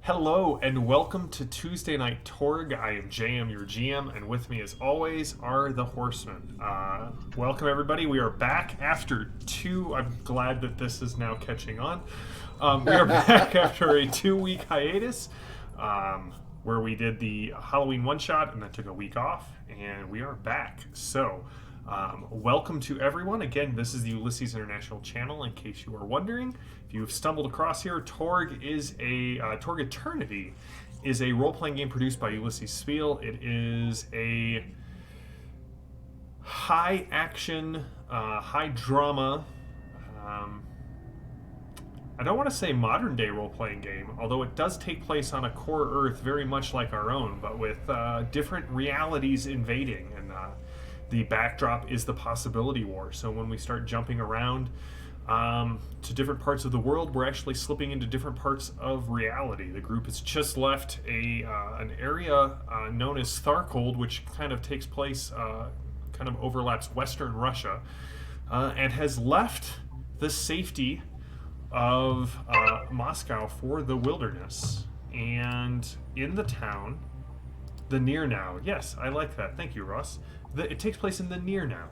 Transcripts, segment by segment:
Hello and welcome to Tuesday Night Torg. I am JM, your GM, and with me as always are the Horsemen. Welcome everybody. We are back after I'm glad that this is now catching on. We are back after a 2-week hiatus where we did the Halloween one-shot and then took a week off, and we are back. So, welcome to everyone. Again, this is the Ulysses International channel, in case you are wondering. If you've stumbled across here, Torg Eternity is a role-playing game produced by Ulysses Spiel. It is a high-action, high-drama, I don't want to say modern-day role-playing game, although it does take place on a core Earth very much like our own, but with different realities invading, and the backdrop is the possibility war. So when we start jumping around to different parts of the world, we're actually slipping into different parts of reality. The group has just left an area known as Tharkold, which kind of takes place, kind of overlaps Western Russia, and has left the safety of Moscow for the wilderness. And in the town, the near now. Yes, I like that. Thank you, Ross. It takes place in the near now.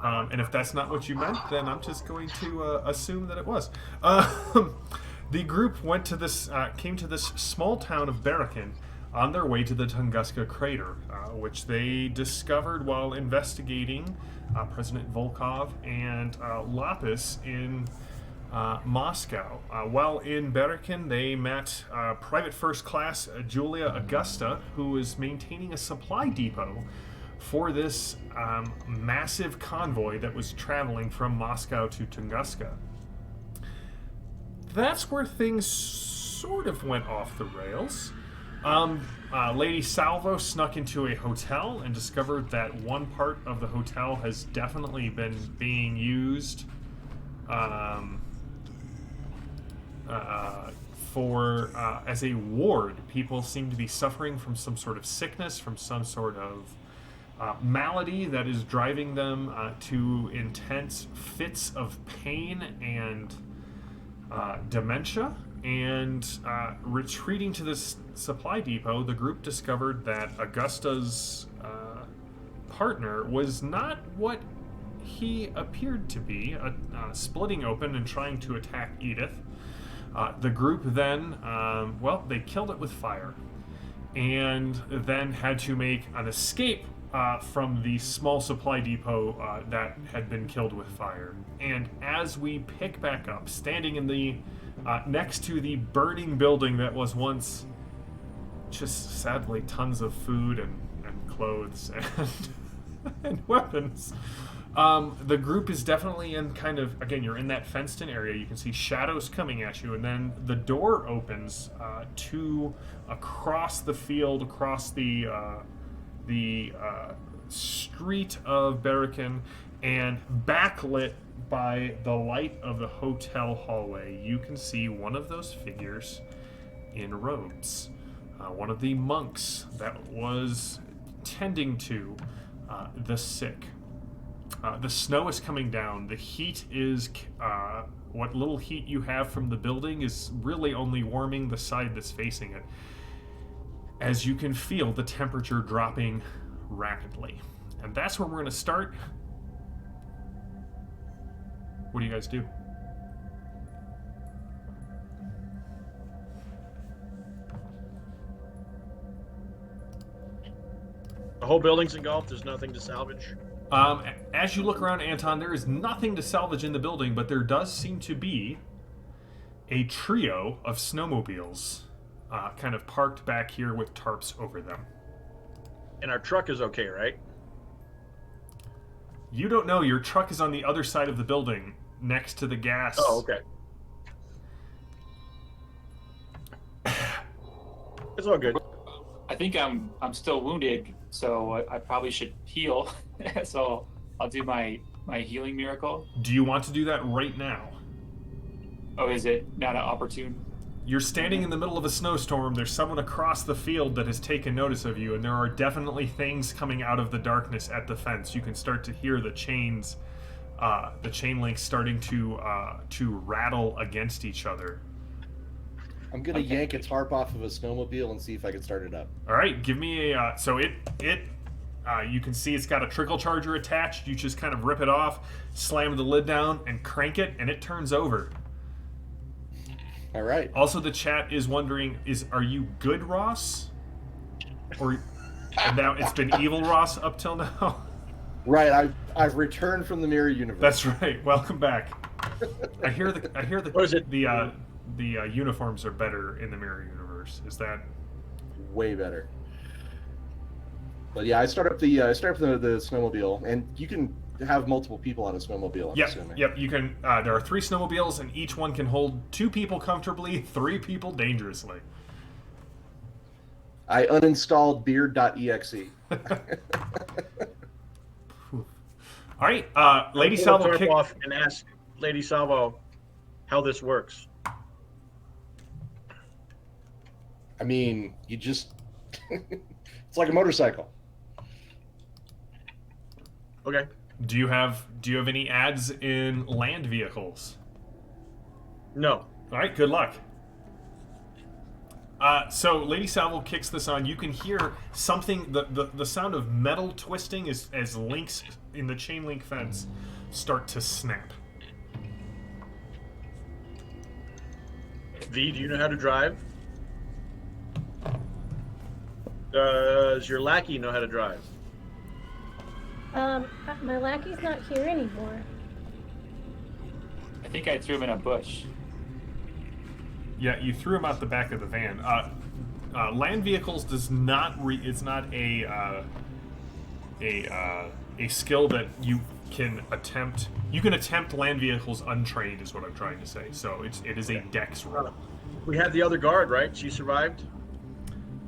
And if that's not what you meant, then I'm just going to assume that it was. The group came to this small town of Barakin on their way to the Tunguska crater, which they discovered while investigating President Volkov and Lapis in Moscow. While in Barakin, they met Private First Class Julia Augusta, who was maintaining a supply depot for this massive convoy that was traveling from Moscow to Tunguska. That's where things sort of went off the rails. Lady Salvo snuck into a hotel and discovered that one part of the hotel has definitely been being used as a ward. People seem to be suffering from some sort of sickness, from some sort of malady that is driving them to intense fits of pain and dementia. And retreating to this supply depot, the group discovered that Augusta's partner was not what he appeared to be, splitting open and trying to attack Edith. The group then, they killed it with fire, and then had to make an escape from the small supply depot that had been killed with fire. And as we pick back up, standing in the next to the burning building that was once just sadly tons of food and clothes and, and weapons, the group is definitely in kind of, again, you're in that fenced-in area. You can see shadows coming at you, and then the door opens to across the field, across the street of Barakin, and backlit by the light of the hotel hallway, you can see one of those figures in robes. One of the monks that was tending to the sick. The snow is coming down. The heat is, what little heat you have from the building is really only warming the side that's facing it, as you can feel the temperature dropping rapidly. And that's where we're going to start. What do you guys do? The whole building's engulfed. There's nothing to salvage. As you look around, Anton, there is nothing to salvage in the building, but there does seem to be a trio of snowmobiles kind of parked back here with tarps over them. And our truck is okay, right? You don't know. Your truck is on the other side of the building, next to the gas. Oh, okay. It's all good. I think I'm still wounded, so I probably should heal. So I'll do my healing miracle. Do you want to do that right now? Oh, is it not an opportune? You're standing in the middle of a snowstorm. There's someone across the field that has taken notice of you, and there are definitely things coming out of the darkness at the fence. You can start to hear the chains, the chain links starting to rattle against each other. I'm gonna yank its harp off of a snowmobile and see if I can start it up. All right, give me a. So you can see it's got a trickle charger attached. You just kind of rip it off, slam the lid down, and crank it, and it turns over. All right. Also, the chat is wondering: are you good, Ross? Or and now it's been evil Ross up till now. Right. I've returned from the mirror universe. That's right. Welcome back. I hear the What is it? the uniforms are better in the mirror universe. Is that way better? But yeah, I start up the snowmobile, and you can have multiple people on a snowmobile. I'm assuming. Yep. You can. There are 3 snowmobiles, and each one can hold 2 people comfortably, 3 people dangerously. I uninstalled beard.exe. All right, Lady Pull the Salvo tarp kick. off and ask Lady Salvo how this works. I mean, you just it's like a motorcycle. Okay. Do you have any ads in land vehicles? No. All right, good luck. So Lady Salvo kicks this on. You can hear something. The sound of metal twisting as links in the chain link fence start to snap. V, do you know how to drive? Does your lackey know how to drive? My lackey's not here anymore. I think I threw him in a bush. Yeah, you threw him out the back of the van. Land vehicles does not it's not a skill that you can attempt. You can attempt land vehicles untrained, is what I'm trying to say. So it is a dex roll. We had the other guard, right? She survived?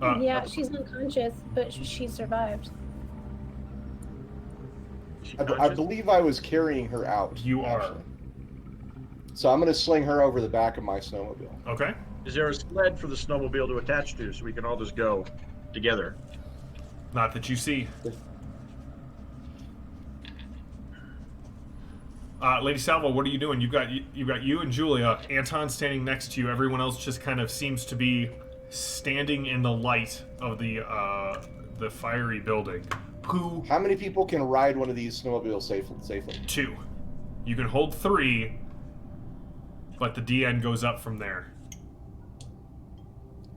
Yeah, she's unconscious, but she survived. She I conscious? believe I was carrying her out. You are. actually. So I'm gonna sling her over the back of my snowmobile. Okay. Is there a sled for the snowmobile to attach to so we can all just go together? Not that you see. Lady Salvo, what are you doing? You've got you and Julia. Anton standing next to you. Everyone else just kind of seems to be standing in the light of the fiery building. How many people can ride one of these snowmobiles safely? 2. You can hold 3, but the DN goes up from there.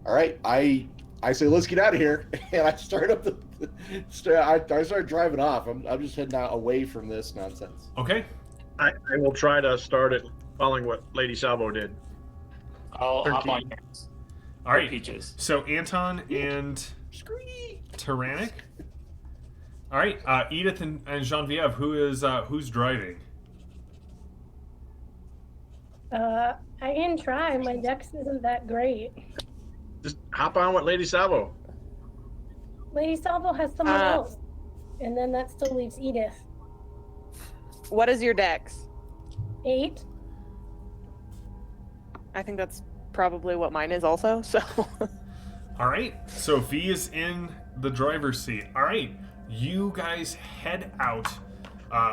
All right, I say let's get out of here, and I start up I start driving off. I'm just heading out away from this nonsense. Okay. I will try to start it following what Lady Salvo did. I'll hop 13. on yours. All right. Peaches. So Anton and Tyrannic. All right. Edith and Genevieve. Who's driving? I can try. My dex isn't that great. Just hop on with Lady Salvo. Lady Salvo has someone else, and then that still leaves Edith. What is your dex? 8. I think that's probably what mine is also, so. All right. So V is in the driver's seat. All right. You guys head out.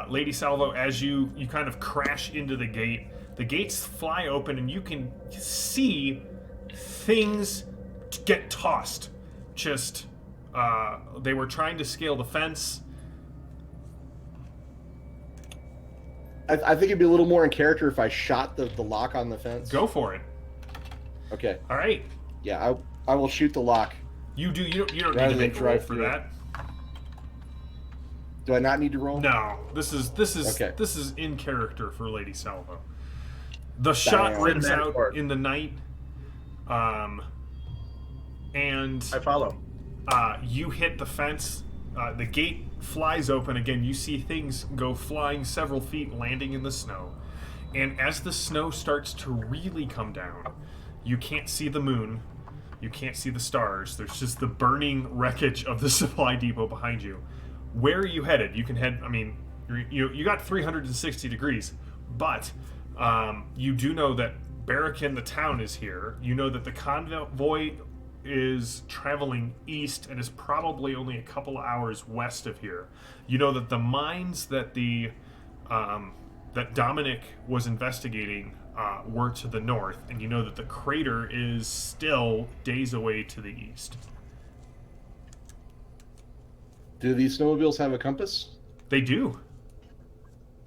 Lady Salvo, as you kind of crash into the gate, the gates fly open and you can see things get tossed. Just, they were trying to scale the fence. I think it'd be a little more in character if I shot the lock on the fence. Go for it. Okay. All right. Yeah, I will shoot the lock. You don't need Rather to than make a roll drive for through it. that. Do I not need to roll? No. This is Okay. this is in character for Lady Salvo. The shot Damn. rings Cinematic out part. in the night. And I follow. you hit the fence. The gate flies open again. You see things go flying several feet, landing in the snow. And as the snow starts to really come down, you can't see the moon. You can't see the stars. There's just the burning wreckage of the supply depot behind you. Where are you headed? You can head. I mean, you got 360 degrees, but you do know that Barrakin, the town, is here. You know that the convoy is traveling east and is probably only a couple of hours west of here. You know that the mines that that Dominic was investigating were to the north, and you know that the crater is still days away to the east. Do these snowmobiles have a compass? They do.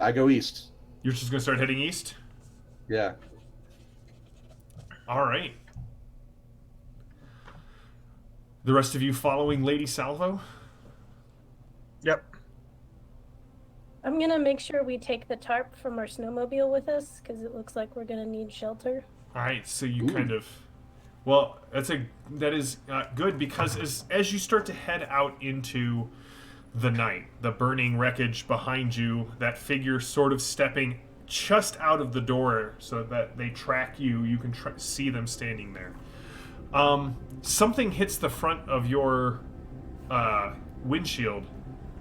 I go east. You're just going to start heading east? Yeah. All right. The rest of you following Lady Salvo? Yep. I'm gonna make sure we take the tarp from our snowmobile with us because it looks like we're gonna need shelter. All right, so you Ooh. kind of, well, that is good because as you start to head out into the night, the burning wreckage behind you, that figure sort of stepping just out of the door so that they track you. You can see them standing there. Something hits the front of your windshield.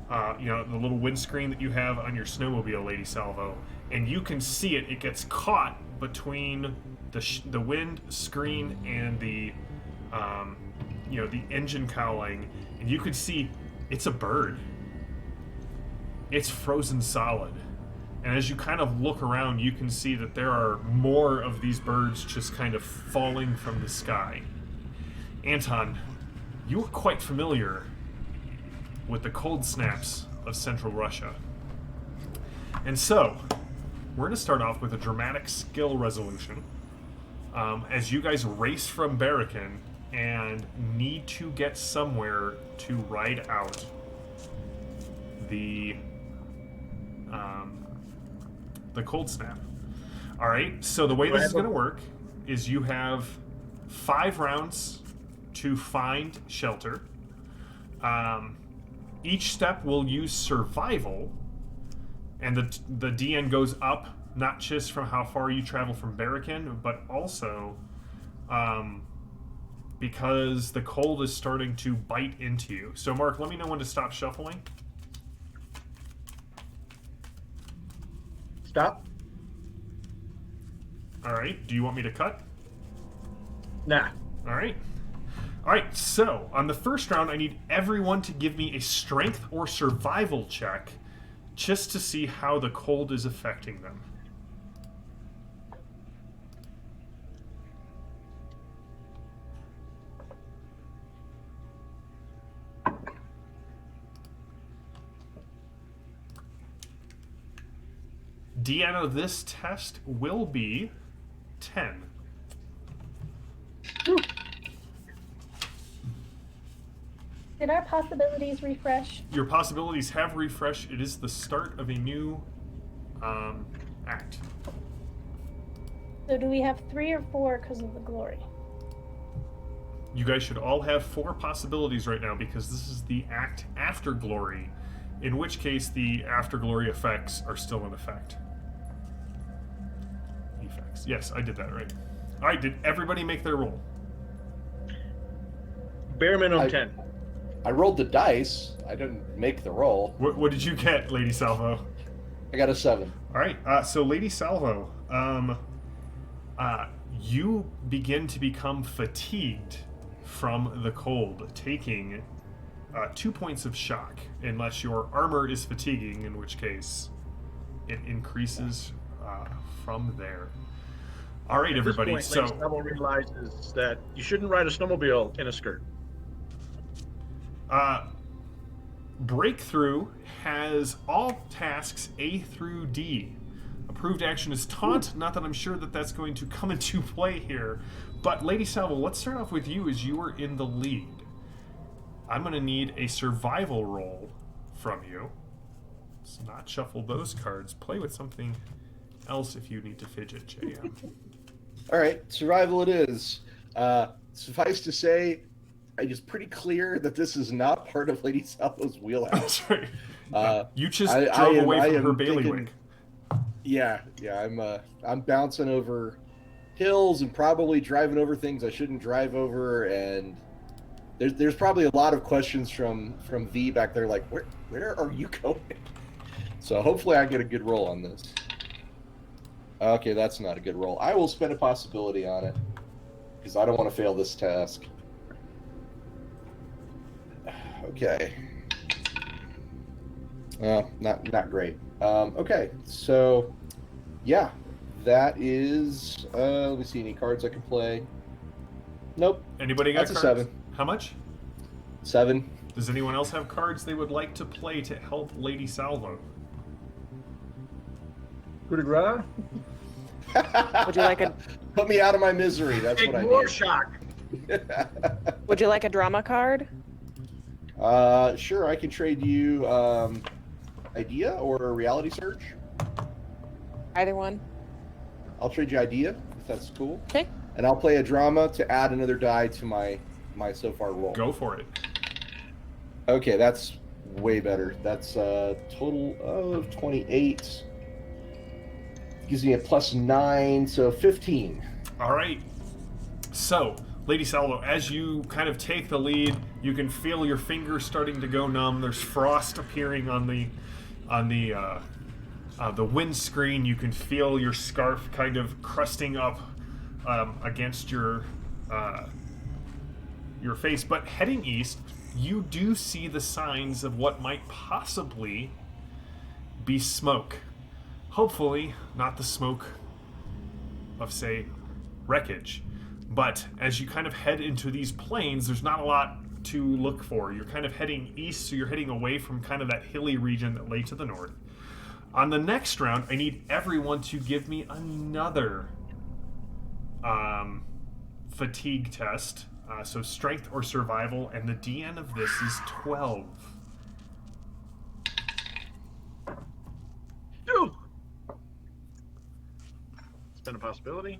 The little windscreen that you have on your snowmobile, Lady Salvo, and you can see it. It gets caught between the wind screen and the engine cowling, and you can see it's a bird. It's frozen solid, and as you kind of look around, you can see that there are more of these birds just kind of falling from the sky. Anton, you are quite familiar with the cold snaps of Central Russia. And so, we're going to start off with a dramatic skill resolution as you guys race from Barakin and need to get somewhere to ride out the cold snap. All right, so the way this is going to work is you have 5 rounds to find shelter. Each step will use survival, and the DN goes up not just from how far you travel from Barakin, but also because the cold is starting to bite into you. So, Mark, let me know when to stop shuffling. Stop. All right. Do you want me to cut? Nah. All right. All right. So, on the first round, I need everyone to give me a strength or survival check just to see how the cold is affecting them. Deanna, this test will be 10. Did our possibilities refresh? Your possibilities have refreshed. It is the start of a new act. So do we have 3 or 4 because of the glory? You guys should all have 4 possibilities right now because this is the act after glory, in which case the after glory effects are still in effect. Effects. Yes, I did that right. All right, did everybody make their roll? Bare minimum 10. I rolled the dice. I didn't make the roll. What did you get, Lady Salvo? I got a 7. All right, so Lady Salvo, you begin to become fatigued from the cold, taking 2 points of shock, unless your armor is fatiguing, in which case it increases from there. All right, everybody. At this point, So Lady Salvo realizes that you shouldn't ride a snowmobile in a skirt. Breakthrough has all tasks A through D. Approved action is taunt. Not that I'm sure that that's going to come into play here. But Lady Salvo, let's start off with you as you are in the lead. I'm going to need a survival roll from you. Let's not shuffle those cards. Play with something else if you need to fidget, JM. All right, survival it is. Suffice to say, it is pretty clear that this is not part of Lady Salvo's wheelhouse. That's right. You just drove away from her bailiwick. Yeah, I'm bouncing over hills and probably driving over things I shouldn't drive over, and there's probably a lot of questions from V back there, like where are you going? So hopefully I get a good roll on this. Okay, that's not a good roll. I will spend a possibility on it because I don't want to fail this task. Okay. Not great. Okay, so yeah, That is, let me see, any cards I can play. Nope. Anybody got That's a cards? 7. How much? 7. Does anyone else have cards they would like to play to help Lady Salvo? Coup de grace? Would you like a Put me out of my misery. That's Big what I war need. shock. Would you like a drama card? Sure, I can trade you idea or a reality search. Either one. I'll trade you idea if that's cool. Okay. And I'll play a drama to add another die to my so far roll. Go for it. Okay, that's way better. That's a total of 28. Gives me a +9, so 15. All right. So, Lady Salvo, as you kind of take the lead, you can feel your fingers starting to go numb. There's frost appearing on the windscreen. You can feel your scarf kind of crusting up against your face. But heading east, you do see the signs of what might possibly be smoke. Hopefully, not the smoke of, say, wreckage. But as you kind of head into these plains, there's not a lot to look for. You're kind of heading east, so you're heading away from kind of that hilly region that lay to the north. On the next round, I need everyone to give me another fatigue test. So strength or survival, and the DN of this is 12. Ooh. It's been a possibility.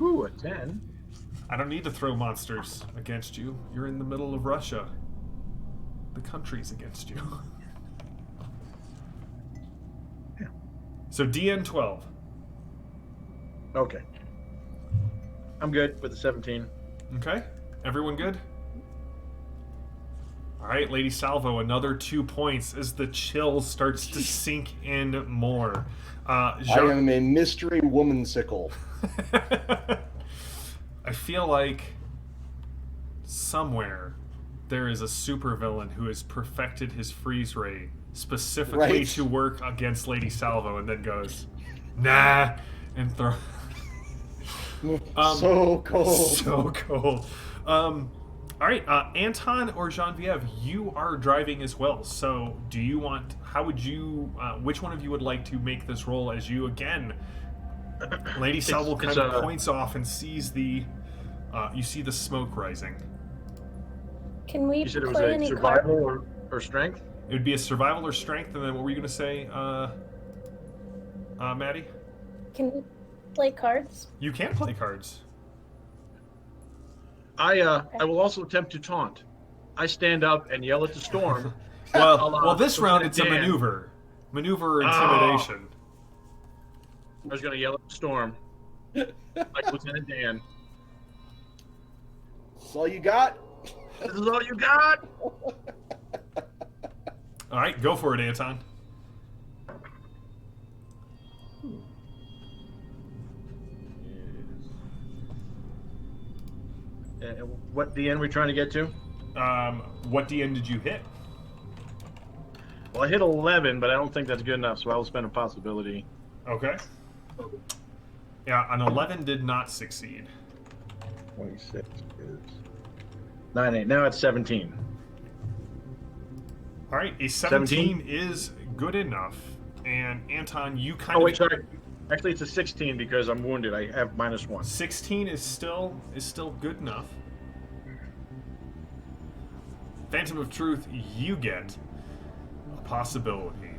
Ooh, a 10. I don't need to throw monsters against you. You're in the middle of Russia. The country's against you. Yeah. So DN 12. Okay. I'm good with the 17. Okay? Everyone good? Alright, Lady Salvo, another 2 points as the chill starts to sink in more. I am a mystery woman sickle. I feel like somewhere there is a supervillain who has perfected his freeze ray specifically Right. to work against Lady Salvo and then goes, nah, and throw. So cold. So cold. All right, Anton or Genevieve, you are driving as well. So, do you want? How would you? Which one of you would like to make this roll? As you again, Lady Salvo kind of points off and sees the. You see the smoke rising. Can we You said it was play a any survival or strength? It would be a survival or strength, and then what were you going to say, Maddie? Can we play cards? You can play cards. I will also attempt to taunt. I stand up and yell at the storm. Well, this round Lieutenant it's a Dan. maneuver or intimidation. I was going to yell at the storm. Like Lieutenant Dan. That's all you got? This is all you got? All right, go for it, Anton. What DN we trying to get to? What DN did you hit? Well, I hit 11, but I don't think that's good enough, so I'll spend a possibility. Okay. Yeah, an 11 did not succeed. 26 is 9, 8. Now it's 17. All right, a 17 is good enough. And Anton, you kind Oh, of... wait, sorry. Actually, it's a 16 because I'm wounded. I have -1. 16 is still good enough. Phantom of Truth, you get a possibility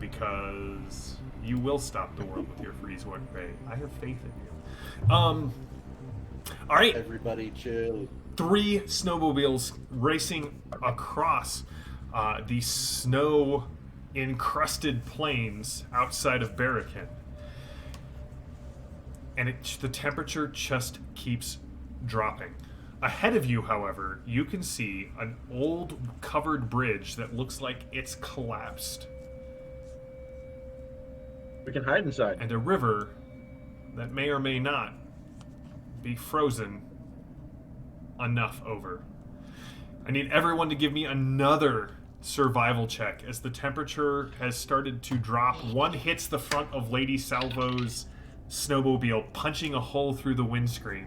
because you will stop the world with your freeze ray. I have faith in you. All right. Everybody chill. 3 snowmobiles racing across the snow-encrusted plains outside of Barracan. And the temperature just keeps dropping. Ahead of you, however, you can see an old covered bridge that looks like it's collapsed, We can hide inside. and a river that may or may not be frozen enough over. I need everyone to give me another survival check as the temperature has started to drop. One hits the front of Lady Salvo's snowmobile, punching a hole through the windscreen.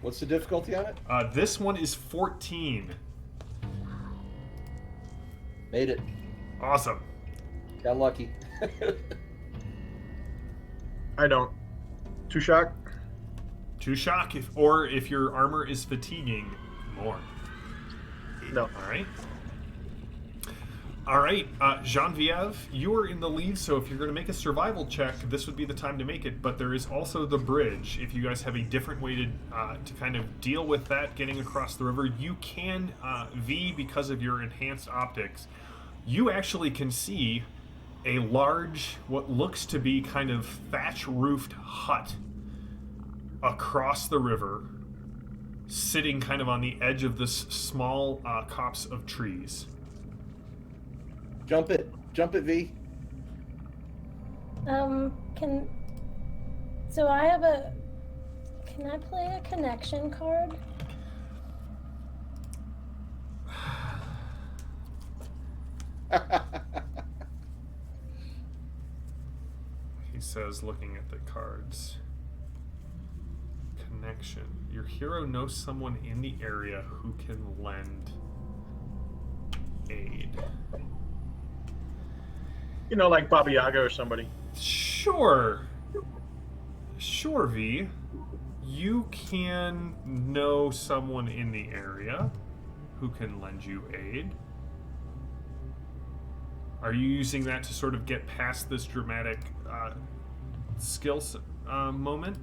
What's the difficulty on it? This one is 14. Made it. Awesome. Got lucky. I don't. 2 shock? 2 shock, if your armor is fatiguing, more. No. All right, Genevieve, you are in the lead, so if you're going to make a survival check, this would be the time to make it. But there is also the bridge. If you guys have a different way to kind of deal with that, getting across the river, you can, V, because of your enhanced optics, you actually can see a large, what looks to be kind of thatch-roofed hut across the river, sitting kind of on the edge of this small copse of trees. Jump it, V. So I have a. Can I play a connection card? He says, looking at the cards. Connection. Your hero knows someone in the area who can lend aid. You know, like Baba Yaga or somebody. Sure, V. You can know someone in the area who can lend you aid. Are you using that to sort of get past this dramatic skills moment?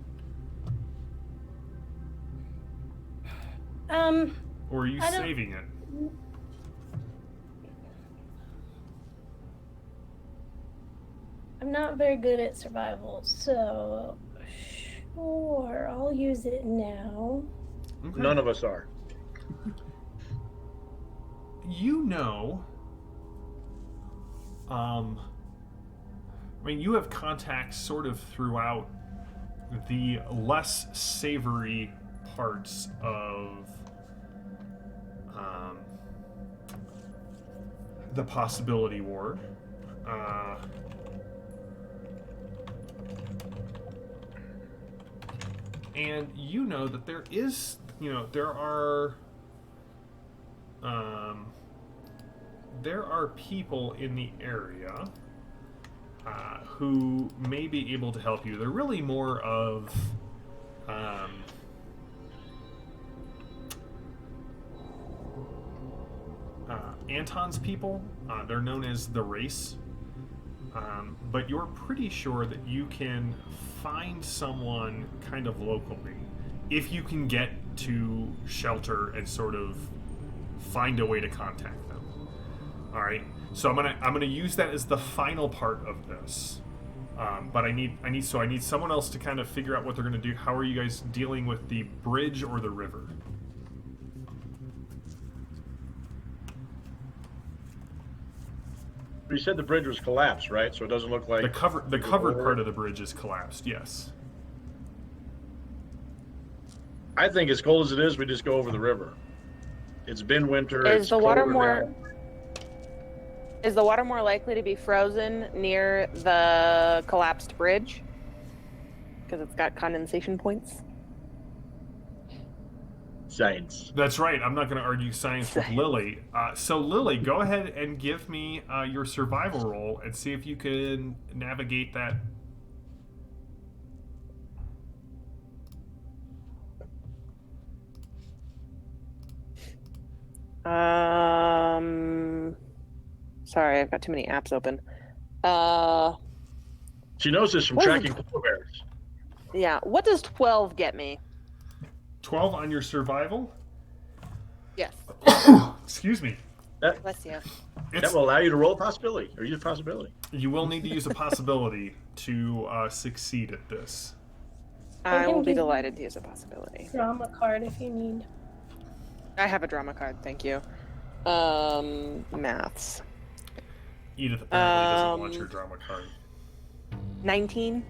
Or are you saving it? I'm not very good at survival, so sure, I'll use it now. Okay. None of us are. You know, I mean, you have contacts sort of throughout the less savory parts of the possibility ward. And you know that there is, there are people in the area who may be able to help you. They're really more of Anton's people. They're known as the Race. But you're pretty sure that you can find someone kind of locally if you can get to shelter and sort of find a way to contact them. All right. So I'm gonna use that as the final part of this. But I need someone else to kind of figure out what they're gonna do. How are you guys dealing with the bridge or the river? You said the bridge was collapsed, right? So it doesn't look like The covered part of the bridge is collapsed. Yes. I think as cold as it is, we just go over the river. It's been winter. Is it's the water colder more? now. Is the water more likely to be frozen near the collapsed bridge? Because it's got condensation points. Science. That's right. I'm not going to argue science with Lily. So Lily, go ahead and give me your survival roll and see if you can navigate that. Sorry, I've got too many apps open. She knows this from What is tracking polar bears. Yeah. What does 12 get me? 12 on your survival? Yes. Excuse me. Bless you. That will allow you to roll a possibility, or use a possibility. You will need to use a possibility to succeed at this. I will be give- delighted to use a possibility. Drama card if you need. I have a drama card, thank you. Maths. Edith apparently doesn't want your drama card. 19?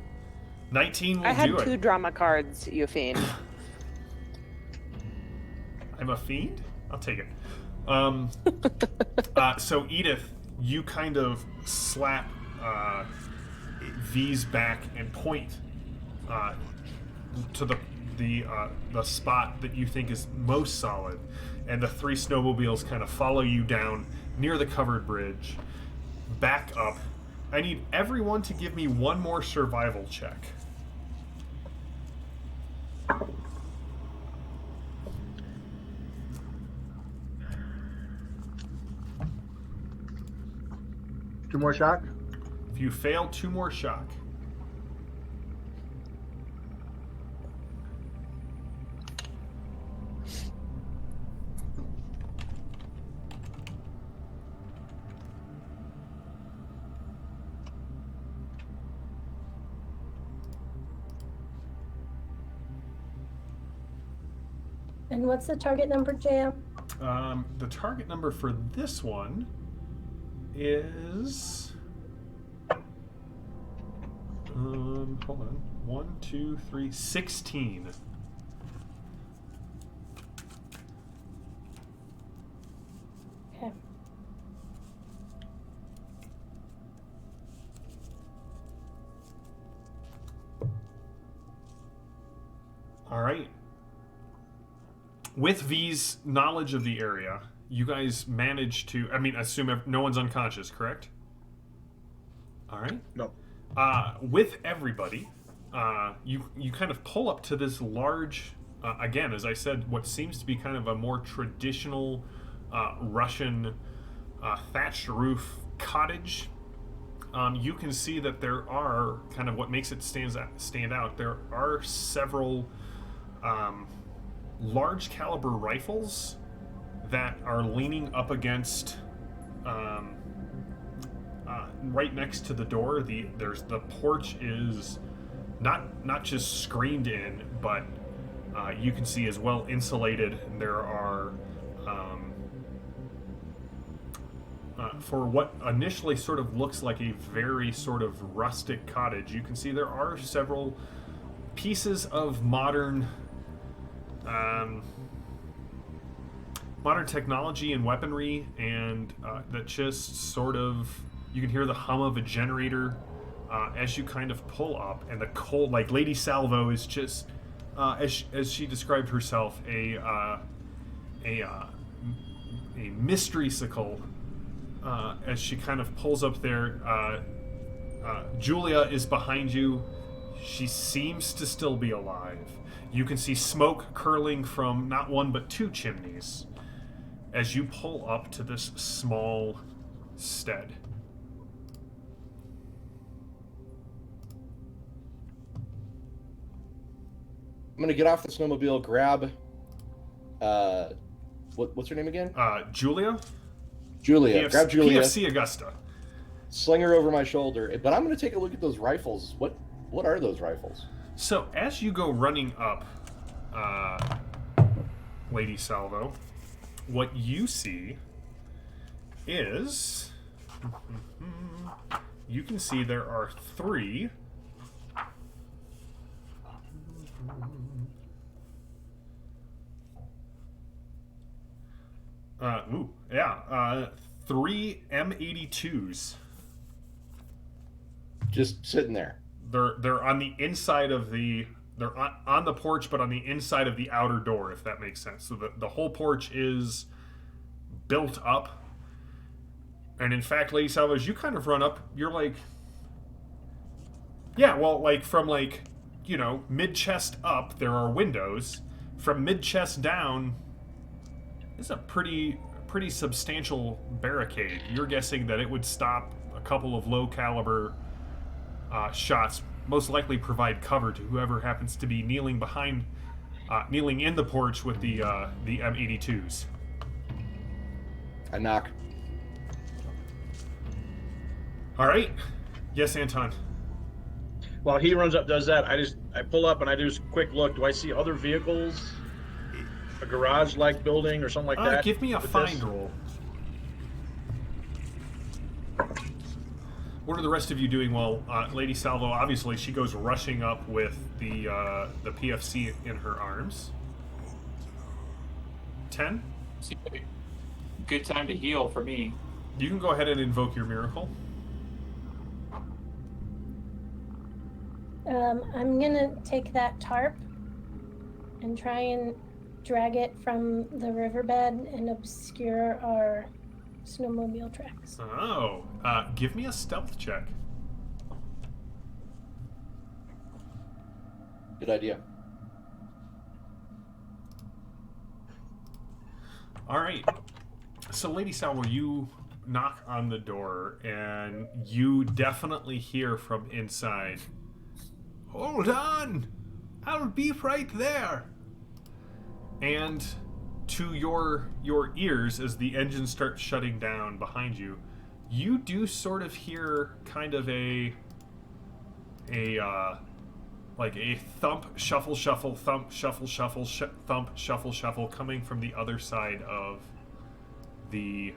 19 will I had do it. 2 drama cards, you fiend. I'm a fiend? I'll take it. So Edith, you kind of slap V's back and point to the spot that you think is most solid, and the 3 snowmobiles kind of follow you down near the covered bridge, back up. I need everyone to give me one more survival check. Two more shock. If you fail, 2 more shock. And what's the target number, Jam? The target number for this one is hold on. 1, 2, 3, 16. Okay. All right. With V's knowledge of the area, you guys manage to, I mean, assume no one's unconscious, correct? All right. No. With everybody, you kind of pull up to this large, again, as I said, what seems to be kind of a more traditional Russian thatched roof cottage. You can see that there are kind of what makes it stand out. There are several large caliber rifles that are leaning up against right next to the door. The porch is not just screened in, but you can see as well insulated. There are for what initially sort of looks like a very sort of rustic cottage, you can see there are several pieces of modern technology and weaponry, and that just sort of, you can hear the hum of a generator as you kind of pull up, and the cold, like Lady Salvo is just as she described herself, a mystery-sicle. As she kind of pulls up there, Julia is behind you. She seems to still be alive. You can see smoke curling from not one but 2 chimneys as you pull up to this small stead. I'm gonna get off the snowmobile, grab what's her name again? Julia? Julia. Grab Julia. PFC Augusta. Sling her over my shoulder. But I'm gonna take a look at those rifles. What are those rifles? So as you go running up, Lady Salvo, what you see is you can see there are 3 3 M82s. Just sitting there. They're on the inside of they're on the porch, but on the inside of the outer door, if that makes sense. So the whole porch is built up. And in fact, Lady Salvo, as you kind of run up, you're like, yeah, well, like from like, you know, mid-chest up, there are windows. From mid-chest down, it's a pretty substantial barricade. You're guessing that it would stop a couple of low-caliber shots, most likely provide cover to whoever happens to be kneeling in the porch with the M82s. I knock. All right. Yes, Anton. While he runs up, does that, I pull up and I do a quick look. Do I see other vehicles? A garage-like building or something like that? Give me a find roll. What are the rest of you doing? Well, Lady Salvo, obviously, she goes rushing up with the PFC in her arms. 10? Seems like a good time to heal for me. You can go ahead and invoke your miracle. I'm gonna take that tarp and try and drag it from the riverbed and obscure our snowmobile tracks. Oh, give me a stealth check. Good idea. All right. So, Lady Salvo, you knock on the door, and you definitely hear from inside, "Hold on! I'll be right there!" And to your ears, as the engine starts shutting down behind you, you do sort of hear kind of like a thump, shuffle, shuffle, thump, shuffle, shuffle, thump, shuffle, shuffle, coming from the other side of the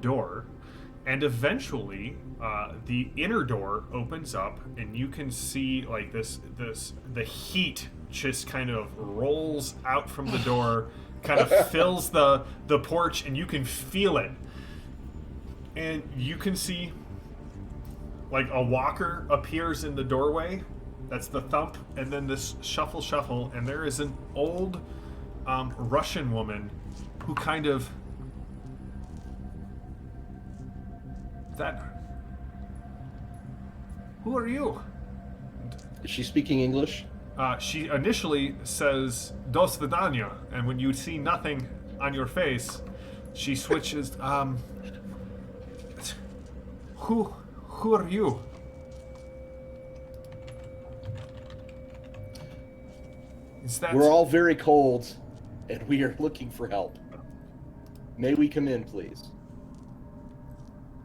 door, and eventually the inner door opens up, and you can see like the heat just kind of rolls out from the door, kind of fills the porch, and you can feel it, and you can see like a walker appears in the doorway. That's the thump, and then this shuffle, shuffle, and there is an old Russian woman who kind of Who are you? Is she speaking English? She initially says "Do svidaniya," and when you see nothing on your face, she switches. Who are you? Is that? We're all very cold, and we are looking for help. May we come in, please?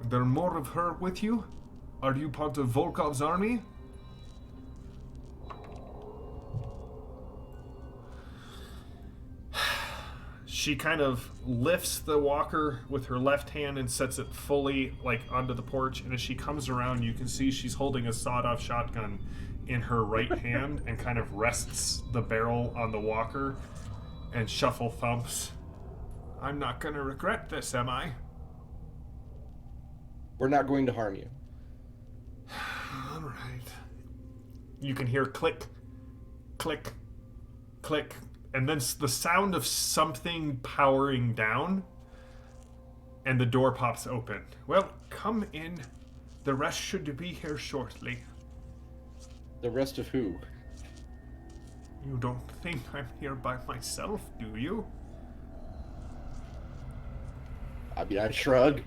There are more of her with you? Are you part of Volkov's army? She kind of lifts the walker with her left hand and sets it fully like onto the porch, and as she comes around, you can see she's holding a sawed-off shotgun in her right hand and kind of rests the barrel on the walker and shuffle thumps. I'm not gonna regret this, am I? We're not going to harm you. All right. You can hear click, click, click, and then the sound of something powering down, and the door pops open. Well, come in. The rest should be here shortly. The rest of who? You don't think I'm here by myself, do you? I mean, I shrug.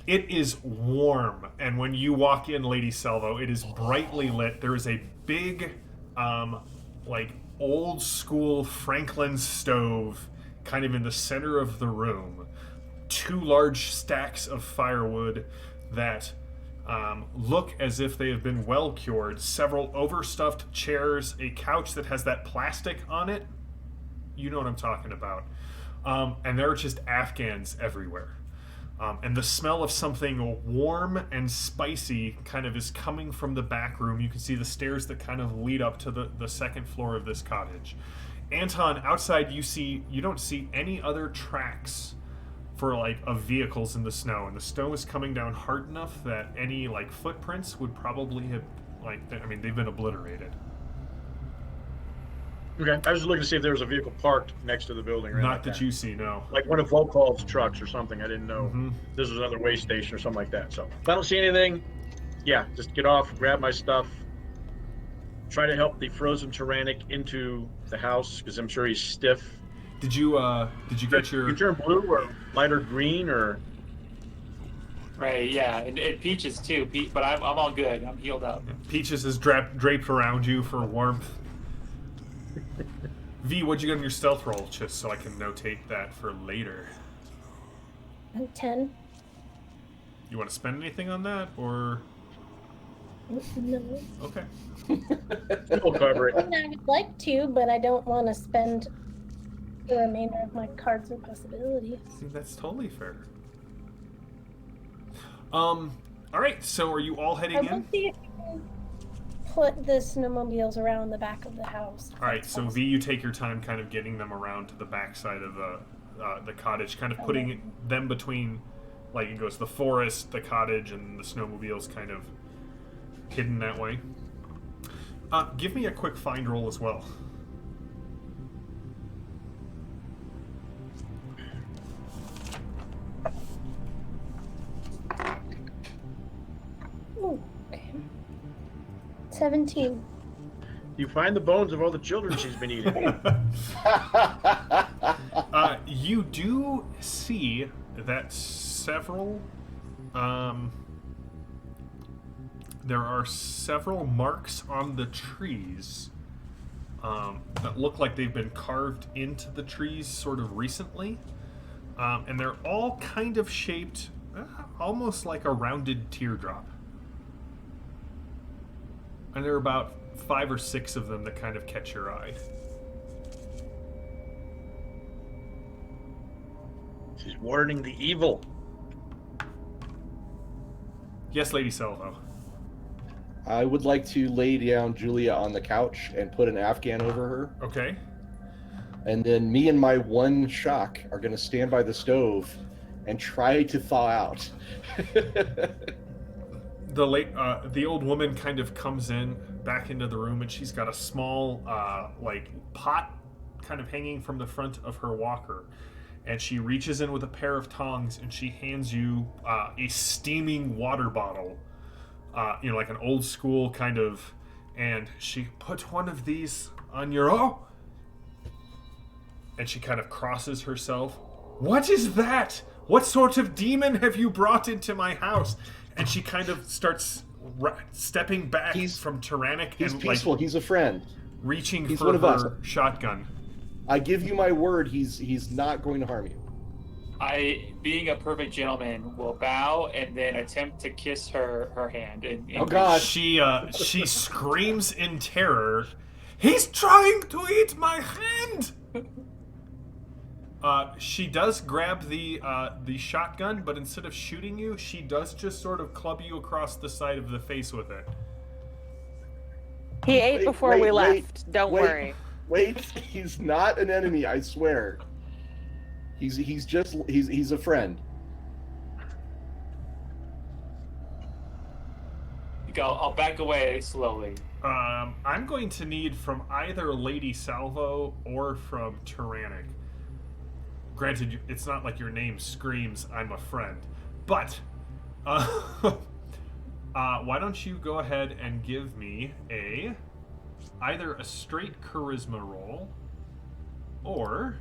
It is warm, and when you walk in, Lady Salvo, it is brightly lit. There is a big, like, old-school Franklin stove kind of in the center of the room. 2 large stacks of firewood that look as if they have been well cured. Several overstuffed chairs, a couch that has that plastic on it. You know what I'm talking about. And there are just Afghans everywhere. And the smell of something warm and spicy kind of is coming from the back room. You can see the stairs that kind of lead up to the second floor of this cottage. Anton, outside you don't see any other tracks for like of vehicles in the snow, and the snow is coming down hard enough that any like footprints would probably have they've been obliterated. Okay, I was just looking to see if there was a vehicle parked next to the building. Or Not that you see, no. Like one of Volkov's trucks or something. I didn't know this was another way station or something like that. So if I don't see anything, yeah, just get off, grab my stuff, try to help the frozen tyrannic into the house because I'm sure he's stiff. Did you get your? You turn blue or lighter green or? Right, yeah, and Peaches too. But I'm all good. I'm healed up. Peaches is draped around you for warmth. V, what'd you get on your stealth roll, just so I can notate that for later? 10. You want to spend anything on that, or? No. Okay. We'll cover it. I would like to, but I don't want to spend the remainder of my cards or possibilities. See, that's totally fair. All right. So, are you all heading I in? will see if you can put the snowmobiles around the back of the house. All right, so V, you take your time kind of getting them around to the backside of the cottage, kind of putting them between, like it goes the forest, the cottage, and the snowmobiles kind of hidden that way. Give me a quick find roll as well. Ooh, okay. 17. You find the bones of all the children she's been eating. You do see that several, there are several marks on the trees that look like they've been carved into the trees sort of recently. And they're all kind of shaped almost like a rounded teardrop. And there are about 5 or 6 of them that kind of catch your eye. She's warning the evil. Yes, Lady Salvo. I would like to lay down Julia on the couch and put an Afghan over her. Okay. And then me and my one shock are going to stand by the stove and try to thaw out. The old woman kind of comes in back into the room, and she's got a small pot kind of hanging from the front of her walker, and she reaches in with a pair of tongs and she hands you a steaming water bottle, like an old school kind of, and she put one of these on your and she kind of crosses herself. What is that? What sort of demon have you brought into my house? And she kind of starts stepping back from Tyrannic. He's and peaceful. He's a friend. Reaching he's for one of us. her shotgun. I give you my word, he's not going to harm you. I, being a perfect gentleman, will bow and then attempt to kiss her hand. Oh God! She screams in terror. He's trying to eat my hand. She does grab the shotgun, but instead of shooting you, she does just sort of club you across the side of the face with it. He ate before we left. Don't worry. Wait, he's not an enemy, I swear. He's a friend. I'll back away slowly. I'm going to need from either Lady Salvo or from Tyrannic. Granted, it's not like your name screams, I'm a friend. But, why don't you go ahead and give me either a straight charisma roll, or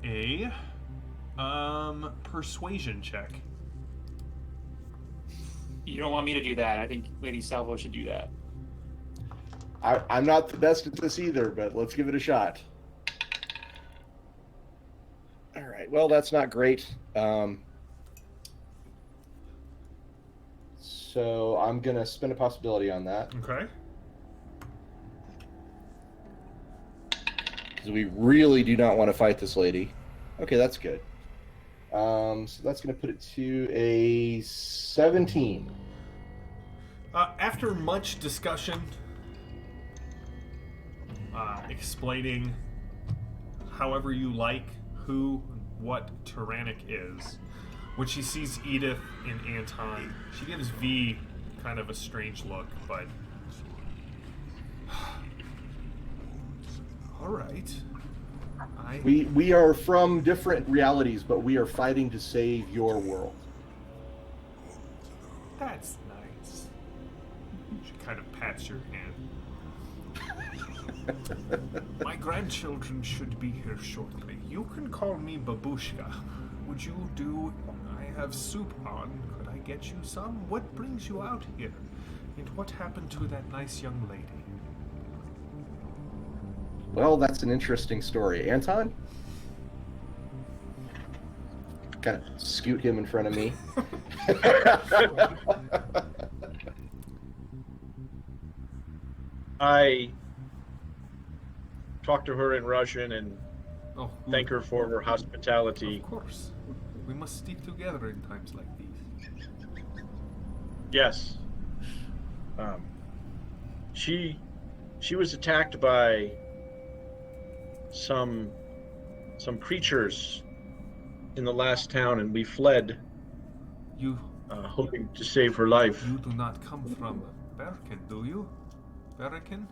a persuasion check. You don't want me to do that. I think Lady Salvo should do that. I'm not the best at this either, but let's give it a shot. All right. Well, that's not great. So I'm gonna spend a possibility on that. Okay. Because we really do not want to fight this lady. Okay, that's good. So that's gonna put it to a 17. After much discussion, explaining however you like who and what Tyrannic is, when she sees Edith and Anton, she gives V kind of a strange look, but all right. We are from different realities, but we are fighting to save your world. That's nice. She kind of pats your hand. My grandchildren should be here shortly. You can call me Babushka. Would you do... I have soup on. Could I get you some? What brings you out here? And what happened to that nice young lady? Well, that's an interesting story. Anton? Kind of scoot him in front of me. I talk to her in Russian and thank her for her hospitality. Of course. We must stick together in times like these. Yes. She was attacked by some creatures in the last town, and we fled, You hoping to save her life. you do not come from Berkin, do you? Berkin?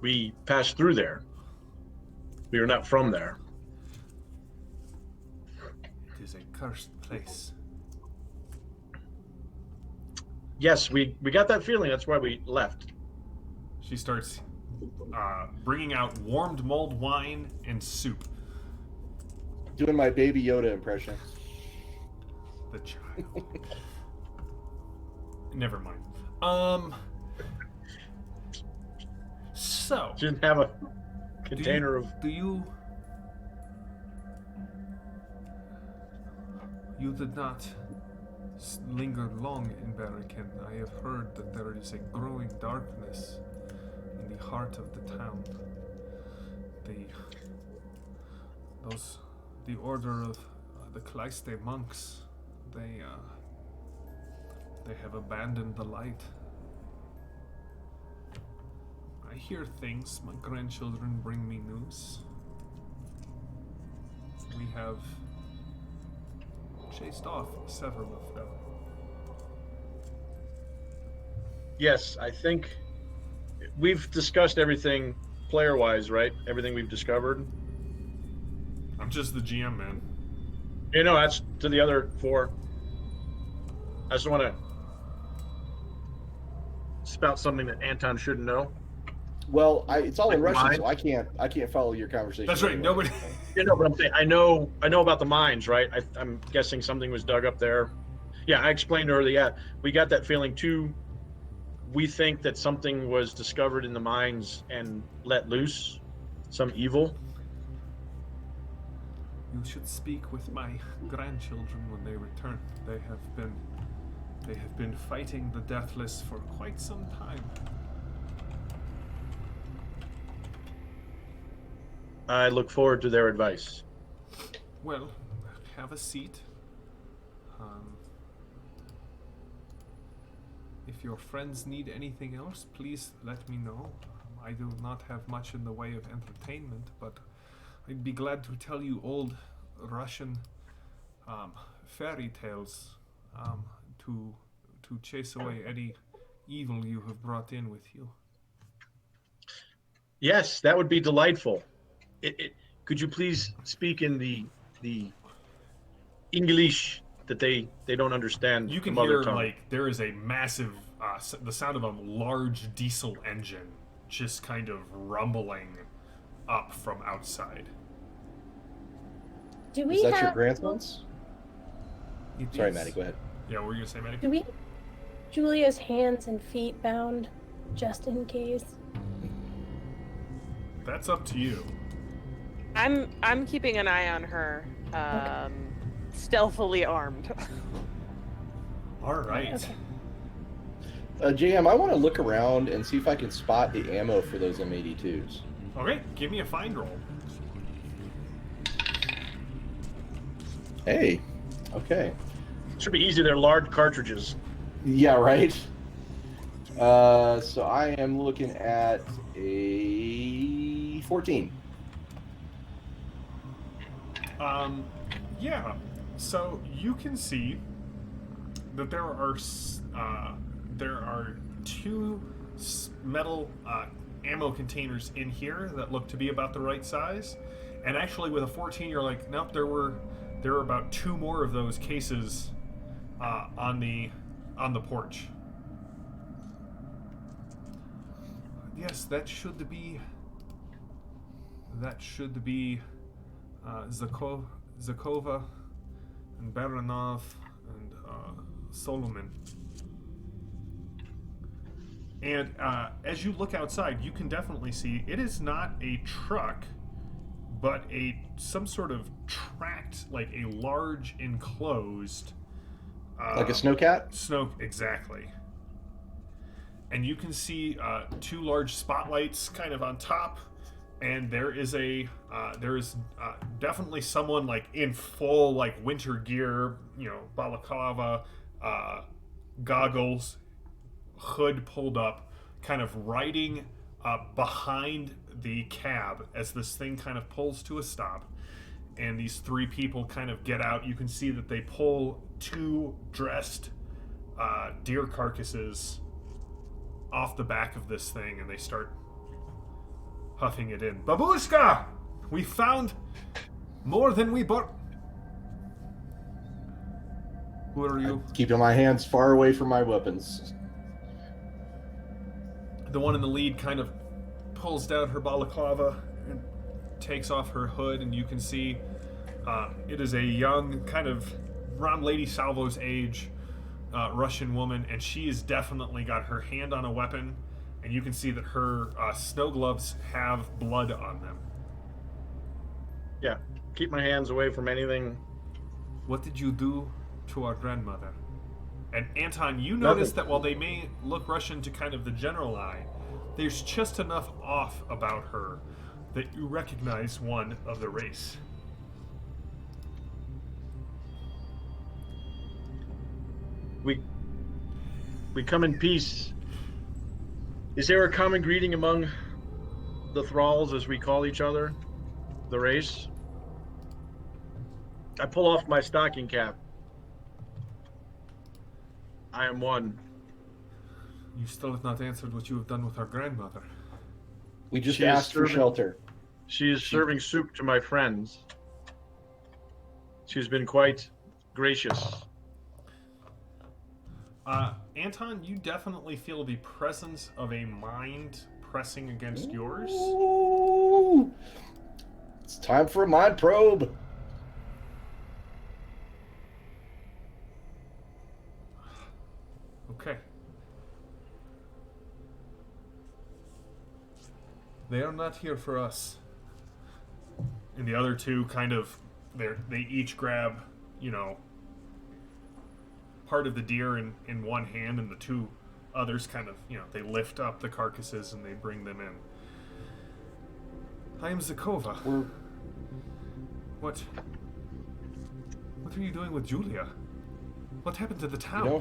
We passed through there. We are not from there. It is a cursed place. Yes, we got that feeling. That's why we left. She starts bringing out warmed mulled wine and soup. Doing my Baby Yoda impression. The child. Never mind. So, She didn't have a container of. Do you did not linger long in Berkin. I have heard that there is a growing darkness in the heart of the town. The order of the Clyste monks, they have abandoned the light. I hear things. My grandchildren bring me news. We have chased off several of them. Yes, I think we've discussed everything player-wise, right? Everything we've discovered. I'm just the GM, man. You know, that's to the other 4. I just want to spout something that Anton shouldn't know. Well, it's all in Like Russian, mine? so I can't follow your conversation. That's right. anyway. Nobody. You know, but I'm saying I know about the mines, right? I'm guessing something was dug up there. Yeah, I explained to her that, yeah, we got that feeling too. We think that something was discovered in the mines and let loose, some evil. You should speak with my grandchildren when they return. They have been fighting the Deathless for quite some time. I look forward to their advice. Well, have a seat. If your friends need anything else, please let me know. I do not have much in the way of entertainment, but I'd be glad to tell you old Russian fairy tales to chase away any evil you have brought in with you. Yes, that would be delightful. Could you please speak in the English that they don't understand? You can the mother hear tongue. like there is a massive, the sound of a large diesel engine just kind of rumbling up from outside. Do we Is that have your grandson's? It Sorry, is- Maddie, go ahead. Yeah, what were you gonna say, Maddie? Do we have Julia's hands and feet bound just in case? That's up to you. I'm keeping an eye on her, stealthily armed. All right. Okay. JM, I want to look around and see if I can spot the ammo for those M82s. Okay, give me a find roll. Hey, okay. Should be easy. They're large cartridges. Yeah, right. So I am looking at a 14. Yeah. So you can see that there are 2 metal ammo containers in here that look to be about the right size, and actually with a 14, you're like, nope, there were about 2 more of those cases on the porch. Yes, that should be Zakova and Baranov and Solomon. And as you look outside, you can definitely see it is not a truck, but some sort of tracked, like a large enclosed. Like a snowcat? Snow, exactly. And you can see 2 large spotlights kind of on top, and there is definitely someone like in full like winter gear, balaclava, goggles, hood pulled up, kind of riding behind the cab as this thing kind of pulls to a stop. And these three people kind of get out. You can see that they pull two dressed deer carcasses off the back of this thing, and they start huffing it in. Babushka! We found more than we bought. Who are you? Keeping my hands far away from my weapons. The one in the lead kind of pulls down her balaclava and takes off her hood, and you can see it is a young, kind of around Lady Salvo's age, Russian woman, and she has definitely got her hand on a weapon, and you can see that her snow gloves have blood on them. Yeah, keep my hands away from anything. What did you do to our grandmother? And Anton, you notice that while they may look Russian to kind of the general eye, there's just enough off about her that you recognize one of the race. We come in peace. Is there a common greeting among the thralls, as we call each other, the race? I pull off my stocking cap. I am one. You still have not answered what you have done with our grandmother. We just She is asked for serving- shelter. She is serving soup to my friends. She's been quite gracious. Anton, you definitely feel the presence of a mind pressing against yours. Ooh. It's time for a mind probe. Okay. They are not here for us. And the other two kind of, they each grab, part of the deer in one hand, and the two others kind of, they lift up the carcasses and they bring them in. I am Zakova. What are you doing with Julia? What happened to the town? You know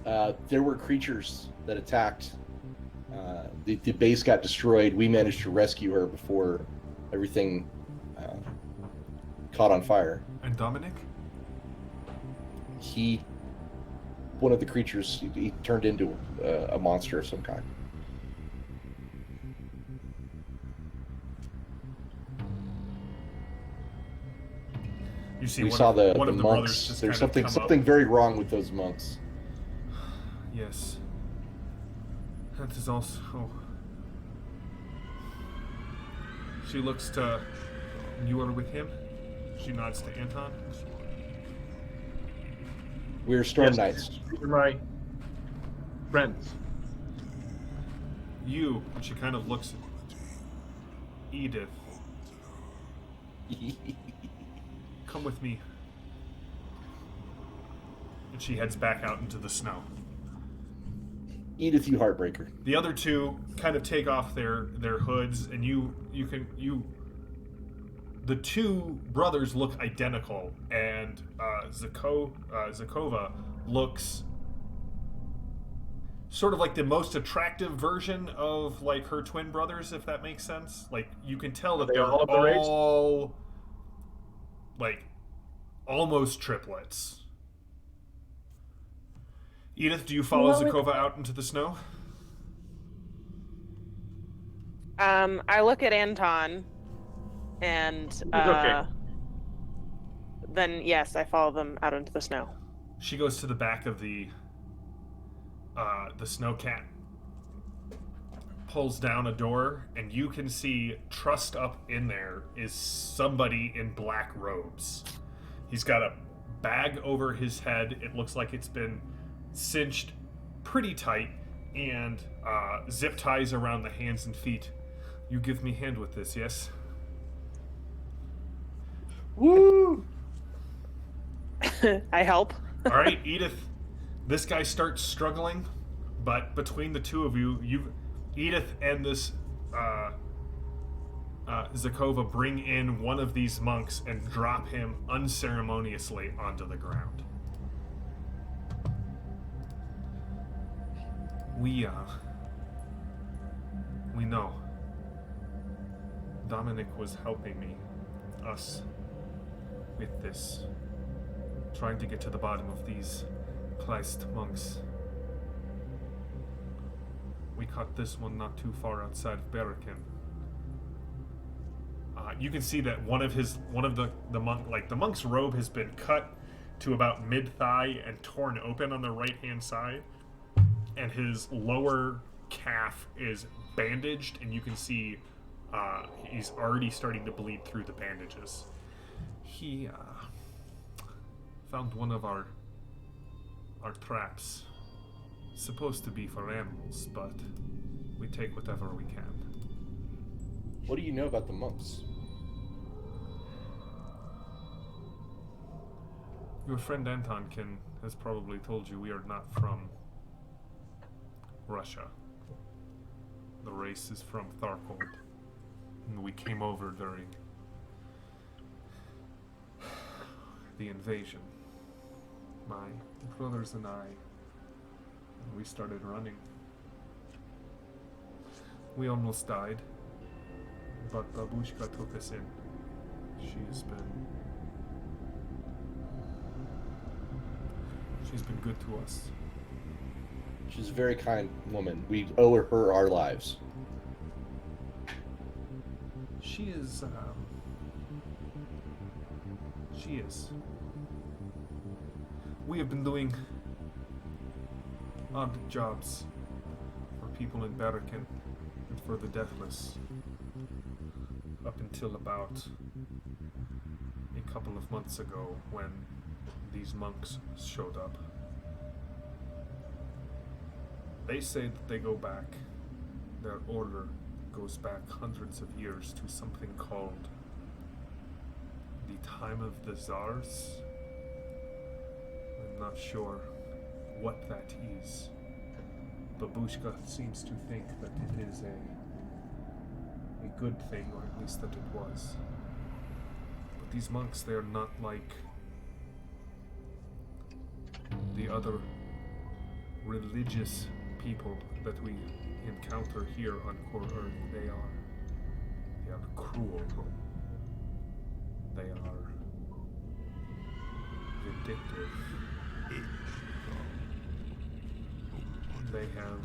her. There were creatures that attacked. The base got destroyed. We managed to rescue her before everything caught on fire. And Dominic? One of the creatures, he turned into a monster of some kind. You see, We one saw of the the brothers monks. just There's kind of come something up. very wrong with those monks. Yes. That is also. She looks to. You are with him? She nods to Anton. We're Storm Yes, Knights. these are my friends. You, and she kind of looks at Edith. Come with me. And she heads back out into the snow. Edith, you heartbreaker. The other two kind of take off their hoods, and the two brothers look identical, and Zakova looks sort of like the most attractive version of like her twin brothers, if that makes sense. Like you can tell that They they're all of the race? all like almost triplets. Edith, do you follow Well, Zakova out into the snow? I look at Anton, and okay. then yes, I follow them out into the snow. She goes to the back of the snowcat, pulls down a door, and you can see trussed up in there is somebody in black robes. He's got a bag over his head. It looks like it's been cinched pretty tight, and zip ties around the hands and feet. You give me hand with this, yes? Woo! I help. All right, Edith. This guy starts struggling, but between the two of you, Edith and this Zakova bring in one of these monks and drop him unceremoniously onto the ground. We know. Dominic was helping us, with this. Trying to get to the bottom of these Kleist monks. We caught this one not too far outside of Barakin. You can see that one of the monk's robe has been cut to about mid-thigh and torn open on the right-hand side, and his lower calf is bandaged, and you can see he's already starting to bleed through the bandages. He found one of our traps. Supposed to be for animals, but we take whatever we can. What do you know about the monks? Your friend Anton has probably told you we are not from Russia. The race is from Tharkold. And we came over during the invasion. My brothers and I, we started running. We almost died, but Babushka took us in. She's been good to us. She's a very kind woman. We owe her our lives. She is. We have been doing odd jobs for people in Barakin and for the Deathless up until about a couple of months ago when these monks showed up. They say that they go back, their order goes back hundreds of years to something called the Time of the Tsars. I'm not sure what that is. Babushka seems to think that it is a good thing, or at least that it was. But these monks, they are not like the other religious people that we encounter here on Core Earth. They are cruel. They are vindictive. They have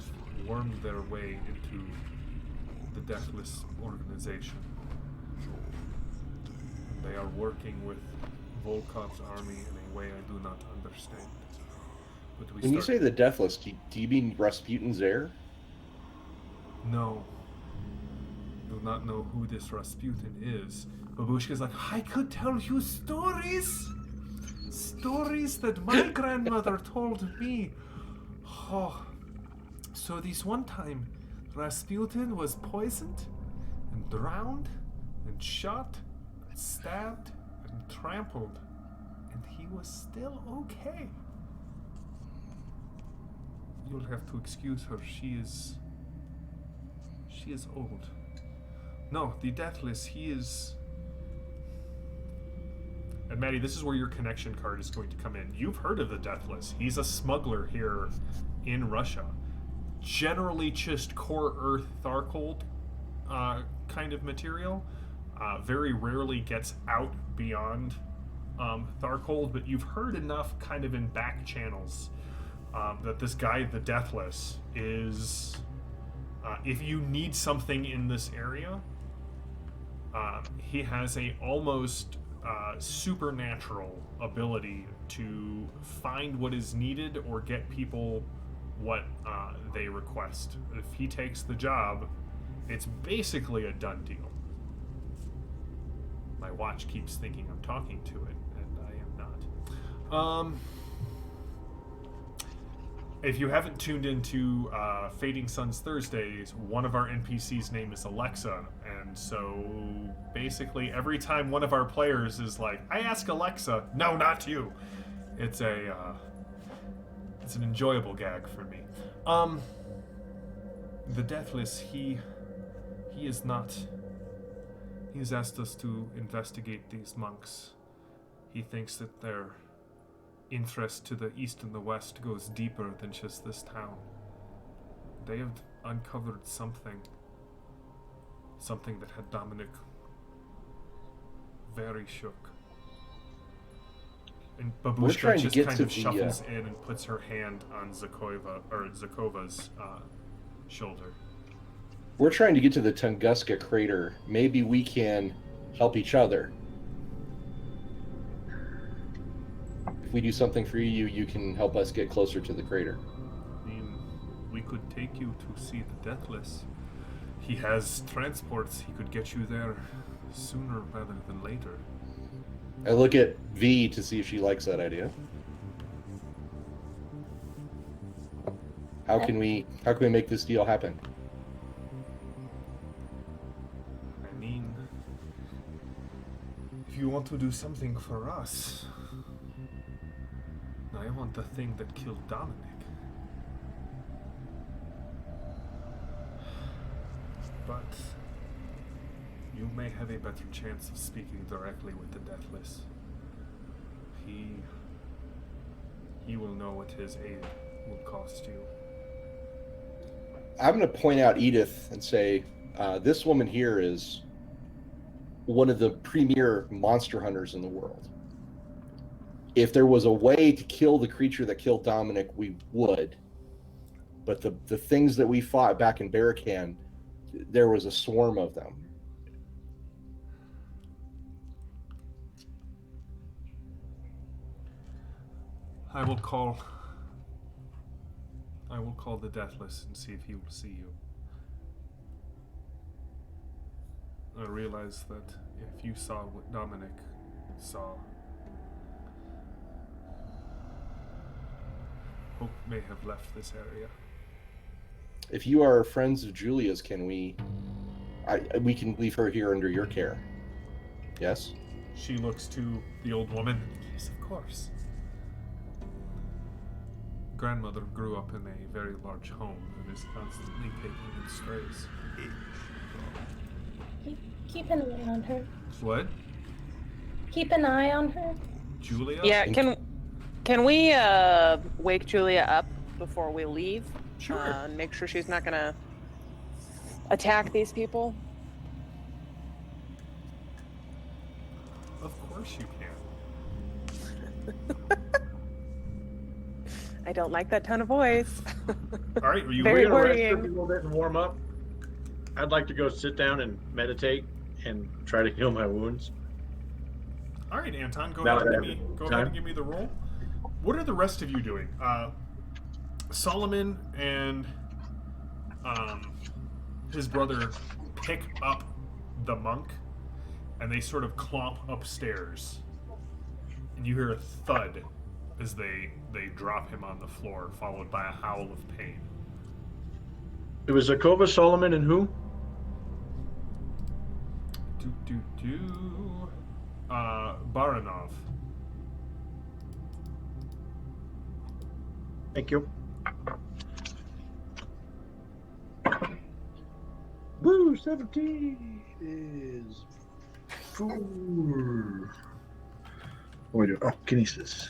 wormed their way into the Deathless organization. They are working with Volkov's army in a way I do not understand. But when you say the Deathless, do you mean Rasputin's heir? No. Do not know who this Rasputin is. Babushka's like, I could tell you stories! Stories that my grandmother told me. Oh. So this one time, Rasputin was poisoned, and drowned, and shot, and stabbed, and trampled. And he was still okay. You'll have to excuse her. She is old. No, the Deathless, he is... And Maddie, this is where your connection card is going to come in. You've heard of the Deathless. He's a smuggler here in Russia. Generally just core Earth Tharkold kind of material. Very rarely gets out beyond Tharkold, but you've heard enough kind of in back channels that this guy, the Deathless, is... if you need something in this area, he has a almost supernatural ability to find what is needed or get people what they request. If he takes the job, it's basically a done deal. My watch keeps thinking I'm talking to it, and I am not. If you haven't tuned into Fading Suns Thursdays, one of our NPCs' name is Alexa, and so basically every time one of our players is like, I ask Alexa, no, not you. It's an enjoyable gag for me. The Deathless, he is not... He's asked us to investigate these monks. He thinks that their interest to the east and the west goes deeper than just this town. They have uncovered something. Something that had Dominic very shook. And Babushka trying to just get kind to of the, shuffles in and puts her hand on Zakova's shoulder. We're trying to get to the Tunguska crater. Maybe we can help each other. If we do something for you, you can help us get closer to the crater. I mean, we could take you to see the Deathless. He has transports. He could get you there sooner rather than later. I look at V to see if she likes that idea. How can we make this deal happen? I mean, if you want to do something for us, I want the thing that killed Dominic. But you may have a better chance of speaking directly with the Deathless. He will know what his aid will cost you. I'm going to point out Edith and say, this woman here is one of the premier monster hunters in the world. If there was a way to kill the creature that killed Dominic, we would. But the things that we fought back in Barracan, there was a swarm of them. I will call the Deathless and see if he will see you. I realize that if you saw what Dominic saw, Hope may have left this area. If you are friends of Julia's, we can leave her here under your care. Yes? She looks to the old woman. Yes, of course. Grandmother grew up in a very large home and is constantly taking in strays. Keep an eye on her. What? Keep an eye on her. Julia? Yeah, can we wake Julia up before we leave? Sure. And make sure she's not gonna attack these people? Of course you can. I don't like that tone of voice. All right, are you Very We're gonna rest worrying. a little bit and warm up. I'd like to go sit down and meditate and try to heal my wounds. All right, Anton, go Now ahead that and I have go time. ahead and give me the roll. What are the rest of you doing? Solomon and his brother pick up the monk, and they sort of clomp upstairs, and you hear a thud as they drop him on the floor, followed by a howl of pain. It was Zakova, Solomon, and who? Baranov. Thank you. Woo, 17 is 4. What do we do? Oh, kinesis.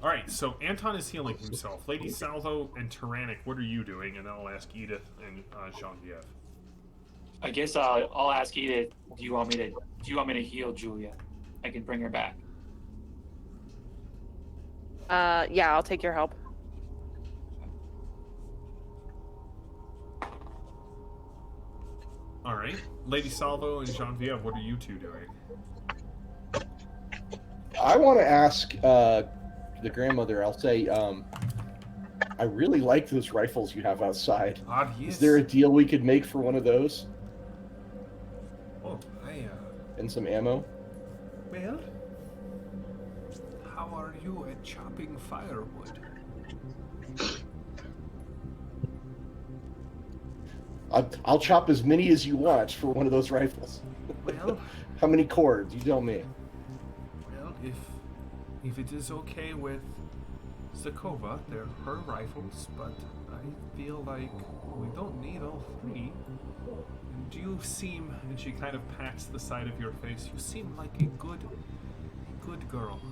All right, so Anton is healing himself. Lady Salvo and Tyrannic, what are you doing? And then I'll ask Edith and Genevieve. I guess I'll ask Edith. Do you want me to heal Julia? I can bring her back. Yeah, I'll take your help. All right, Lady Salvo and Genevieve, what are you two doing? I want to ask the grandmother, I'll say, I really like those rifles you have outside. Yes. Is there a deal we could make for one of those? Oh, And some ammo? well, how are you at chopping firewood? I'll chop as many as you want for one of those rifles. Well, How many cords? You tell me. well, if it is okay with Zakova, they're her rifles, but I feel like we don't need all three. And you seem, and she kind of pats the side of your face, you seem like a good girl.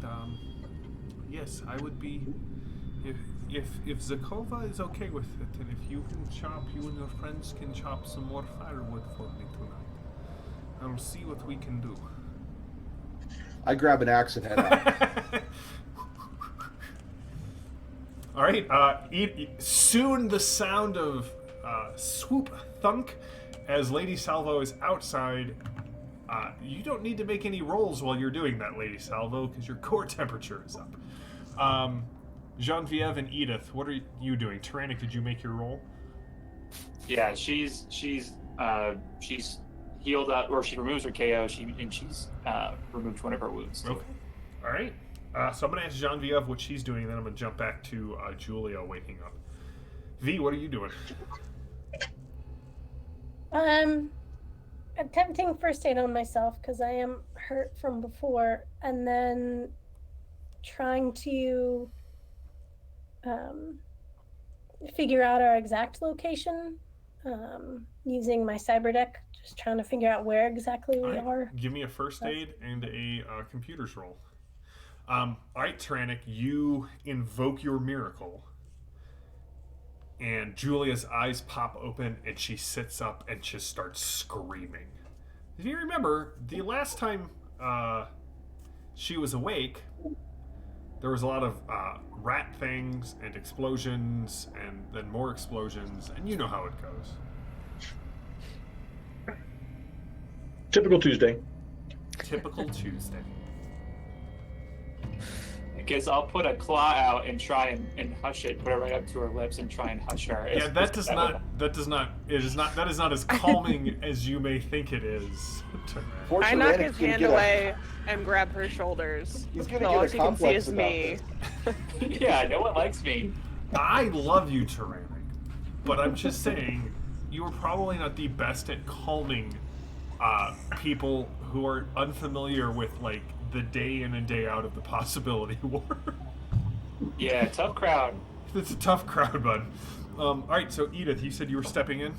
And, yes, I would be, if if Zakova is okay with it, and if you and your friends can chop some more firewood for me tonight, I'll see what we can do. I grab an axe and head out. All right. Soon the sound of swoop thunk as Lady Salvo is outside. You don't need to make any rolls while you're doing that, Lady Salvo, because your core temperature is up. Genevieve and Edith, what are you doing? Tyrannic, did you make your roll? Yeah, she's healed up, or she removes her KO. She's removed one of her wounds. Okay. All right. So I'm going to ask Genevieve what she's doing, and then I'm going to jump back to Julia waking up. V, what are you doing? Attempting first aid on myself because I am hurt from before, and then trying to figure out our exact location using my cyber deck, just trying to figure out where exactly we are. Give me a first aid and a computer's roll. All right, Tyrannic, you invoke your miracle, and Julia's eyes pop open, and she sits up and just starts screaming. If you remember, the last time she was awake, there was a lot of rat things and explosions, and then more explosions, and you know how it goes. Typical Tuesday. Typical Tuesday. I guess I'll put a claw out and try and hush it, put it right up to her lips and try and hush her. Yeah, that is not as calming as you may think it is. I knock his hand away and grab her shoulders. He's gonna so all get a she can see complex is about me. this. Yeah, no one likes me. I love you, Tyrannic, but I'm just saying you are probably not the best at calming people who are unfamiliar with like the day in and day out of the possibility war. Yeah, tough crowd. It's a tough crowd, bud. All right, so Edith, you said you were stepping in.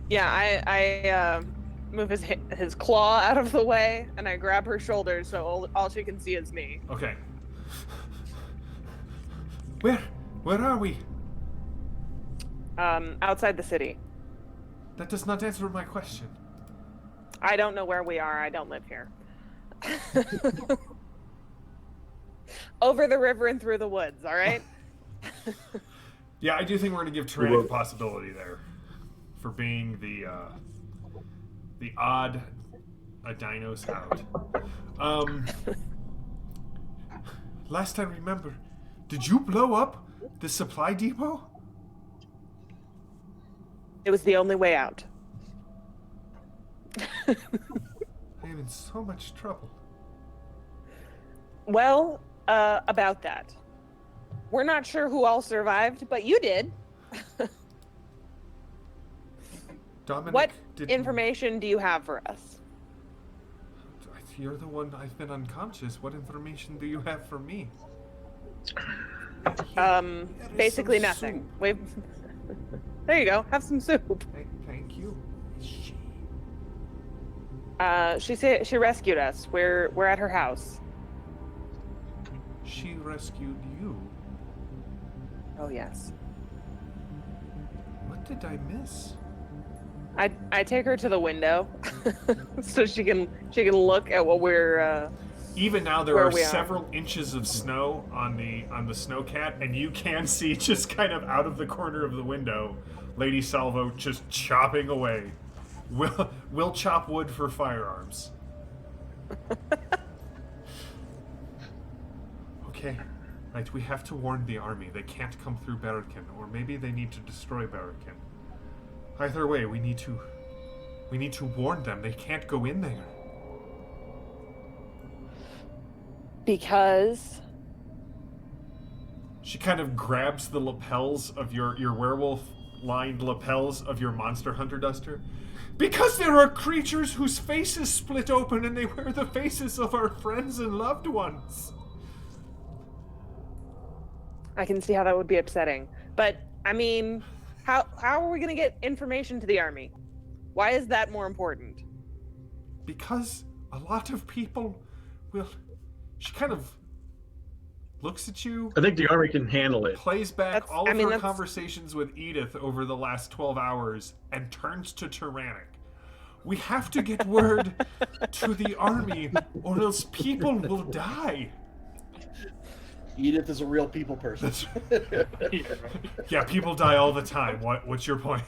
Yeah, I move his claw out of the way and I grab her shoulders so all she can see is me. Okay. Where are we? Outside the city. That does not answer my question. I don't know where we are. I don't live here. Over the river and through the woods, all right? Yeah, I do think we're going to give Tyrannic a possibility there for being the odd dinos out. Last I remember, did you blow up the supply depot? It was the only way out. I am in so much trouble. Well, about that. We're not sure who all survived, but you did. Dominic, What information do you have for us? You're the one. I've been unconscious. What information do you have for me? Basically nothing. We've. There you go. Have some soup. Thank you. She rescued us. We're at her house. She rescued you. Oh yes. What did I miss? I take her to the window, so she can look at what we're. Even now, there where are we are. several inches of snow on the snowcat, and you can see just kind of out of the corner of the window, Lady Salvo just chopping away. We'll chop wood for firearms. Okay, right. We have to warn the army. They can't come through Barakin, or maybe they need to destroy Barakin. Either way, we need to warn them. They can't go in there. Because. She kind of grabs the lapels of your werewolf-lined lapels of your Monster Hunter duster. Because there are creatures whose faces split open and they wear the faces of our friends and loved ones. I can see how that would be upsetting. But, I mean, how are we going to get information to the army? Why is that more important? Because a lot of people will... She kind of looks at you, I think the army can handle it. plays back That's- all I of mean, her that's- conversations with Edith over the last 12 hours and turns to Tyrannic. We have to get word to the army or else people will die. Edith is a real people person. Yeah, people die all the time. What's your point?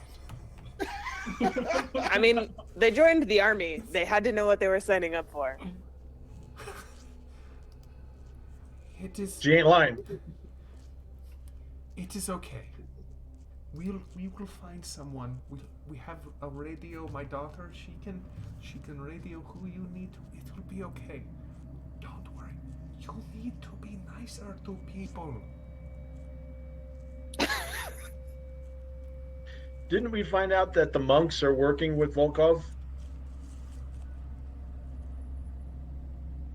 I mean, they joined the army. They had to know what they were signing up for. It is. She ain't lying. It is okay. We will find someone. We have a radio. My daughter, she can radio who you need to. It will be okay. Don't worry. You need to be nicer to people. Didn't we find out that the monks are working with Volkov?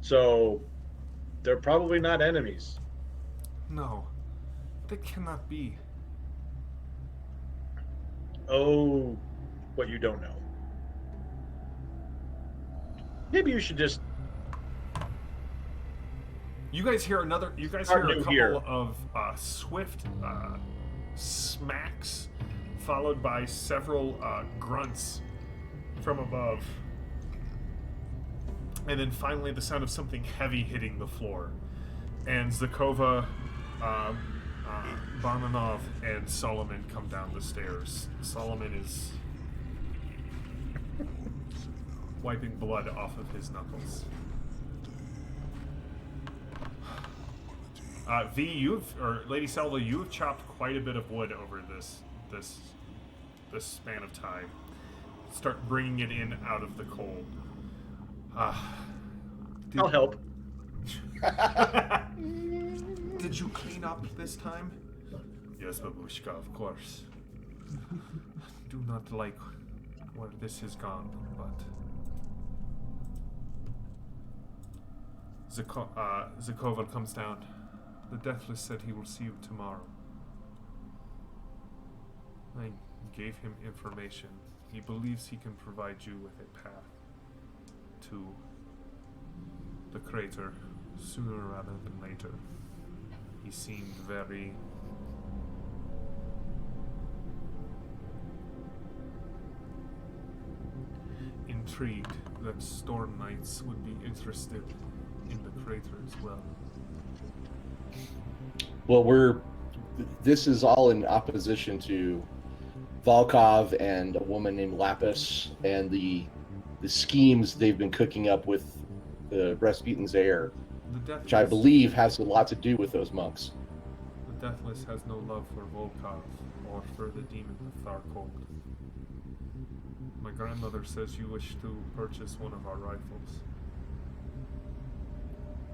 So they're probably not enemies. No, that cannot be. Oh, what you don't know. Maybe you should just You guys hear another. You guys Hard hear a to couple hear. of swift smacks, followed by several grunts from above, and then finally the sound of something heavy hitting the floor. And Zakova, Barmanov, and Solomon come down the stairs. Solomon is wiping blood off of his knuckles. V, Lady Selva, you have chopped quite a bit of wood over this span of time. Start bringing it in out of the cold. I'll help. Did you clean up this time? Yes, Babushka, of course. Do not like where this has gone, but Zakova comes down. The Deathless said he will see you tomorrow. I gave him information. He believes he can provide you with a path to the crater sooner rather than later. He seemed very intrigued that Storm Knights would be interested in the crater as well. Well, this is all in opposition to Volkov and a woman named Lapis and the schemes they've been cooking up with the respite and Zaire, which I believe has a lot to do with those monks. The Deathless has no love for Volkov or for the demon of Tharkold. My grandmother says you wish to purchase one of our rifles.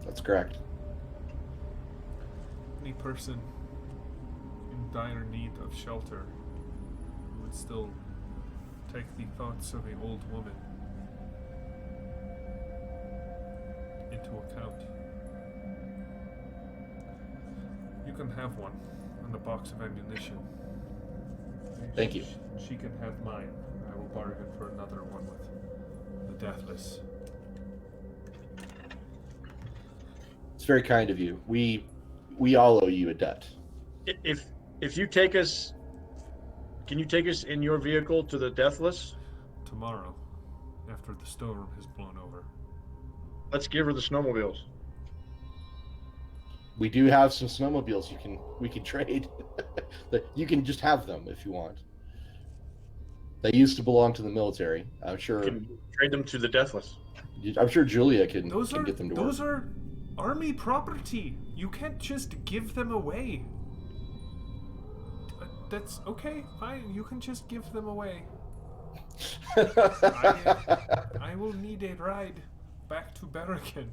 That's correct. Any person in dire need of shelter would still take the thoughts of an old woman into account. You can have one and a box of ammunition. Thank you. She can have mine. I will bargain for another one with the Deathless. It's very kind of you. We all owe you a debt. If you take us, can you take us in your vehicle to the Deathless? Tomorrow, after the storm has blown over. Let's give her the snowmobiles. We do have some snowmobiles we can trade. You can just have them if you want. They used to belong to the military. I'm sure. Can trade them to the Deathless. I'm sure Julia can Those get them to work. Those are army property. You can't just give them away. That's okay. Fine. You can just give them away. I will need a ride back to Barracan.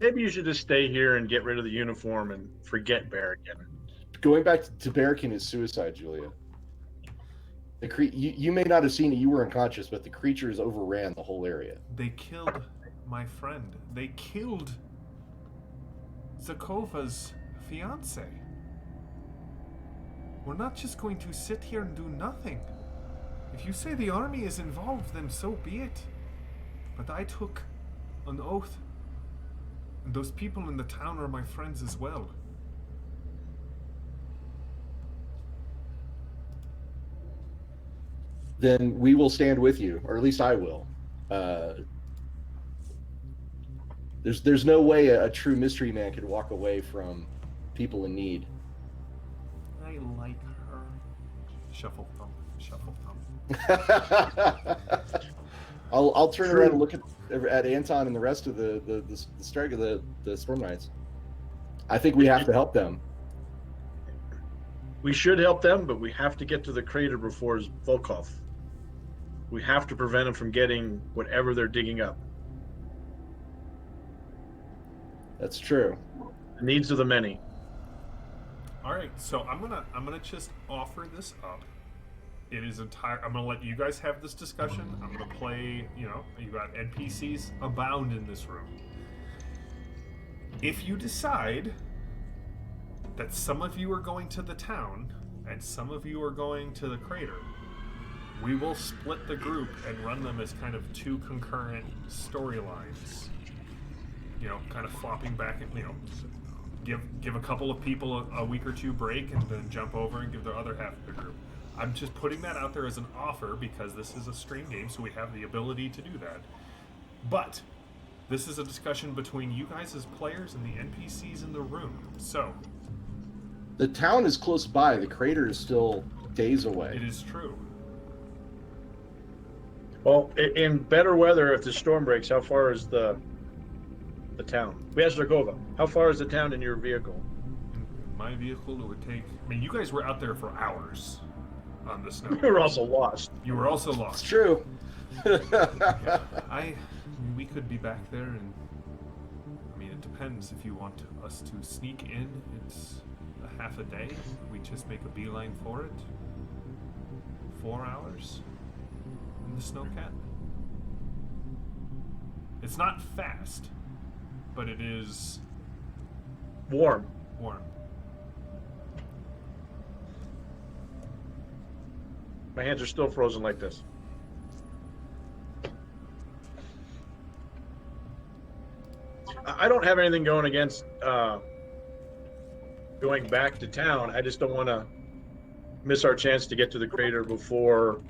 Maybe you should just stay here and get rid of the uniform and forget Barracan. Going back to Barracan is suicide, Julia. You may not have seen it, you were unconscious, but the creatures overran the whole area. They killed my friend. They killed Zakova's fiance. We're not just going to sit here and do nothing. If you say the army is involved, then so be it. But I took an oath Those people in the town are my friends as well. Then we will stand with you, or at least I will. There's no way a true mystery man could walk away from people in need. I like her. Shuffle thump, shuffle thump. I'll turn around and look at Anton and the rest of the strike of the Storm Knights. I think we have to help them. We should help them, but we have to get to the crater before Volkov. We have to prevent them from getting whatever they're digging up. That's true. The needs of the many. All right, so I'm gonna just offer this up. It is entire. I'm gonna let you guys have this discussion. I'm gonna play. You got NPCs abound in this room. If you decide that some of you are going to the town and some of you are going to the crater, we will split the group and run them as kind of two concurrent storylines. Kind of flopping back and give a couple of people a week or two break and then jump over and give the other half of the group. I'm just putting that out there as an offer because this is a stream game, so we have the ability to do that. But this is a discussion between you guys as players and the NPCs in the room. So the town is close by. The crater is still days away. it is true. Well, in better weather, if the storm breaks, how far is the town? We asked Zergova, how far is the town in your vehicle? In my vehicle, it would take. I mean, you guys were out there for hours on the snow. We were also lost. You were also It's lost. true. We could be back there, and I mean, it depends. If you want us to sneak in, it's a half a day. We just make a beeline for it. 4 hours in the snowcat. It's not fast, but it is Warm. warm. My hands are still frozen like this. I don't have anything going against going back to town. I just don't want to miss our chance to get to the crater before.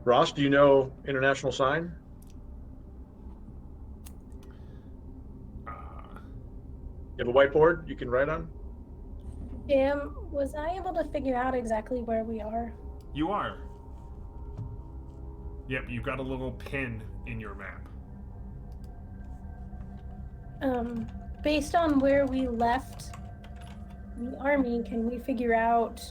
Ross, do you know international sign? You have a whiteboard you can write on? Jim, was I able to figure out exactly where we are? You are. Yep, you've got a little pin in your map. Based on where we left the army, can we figure out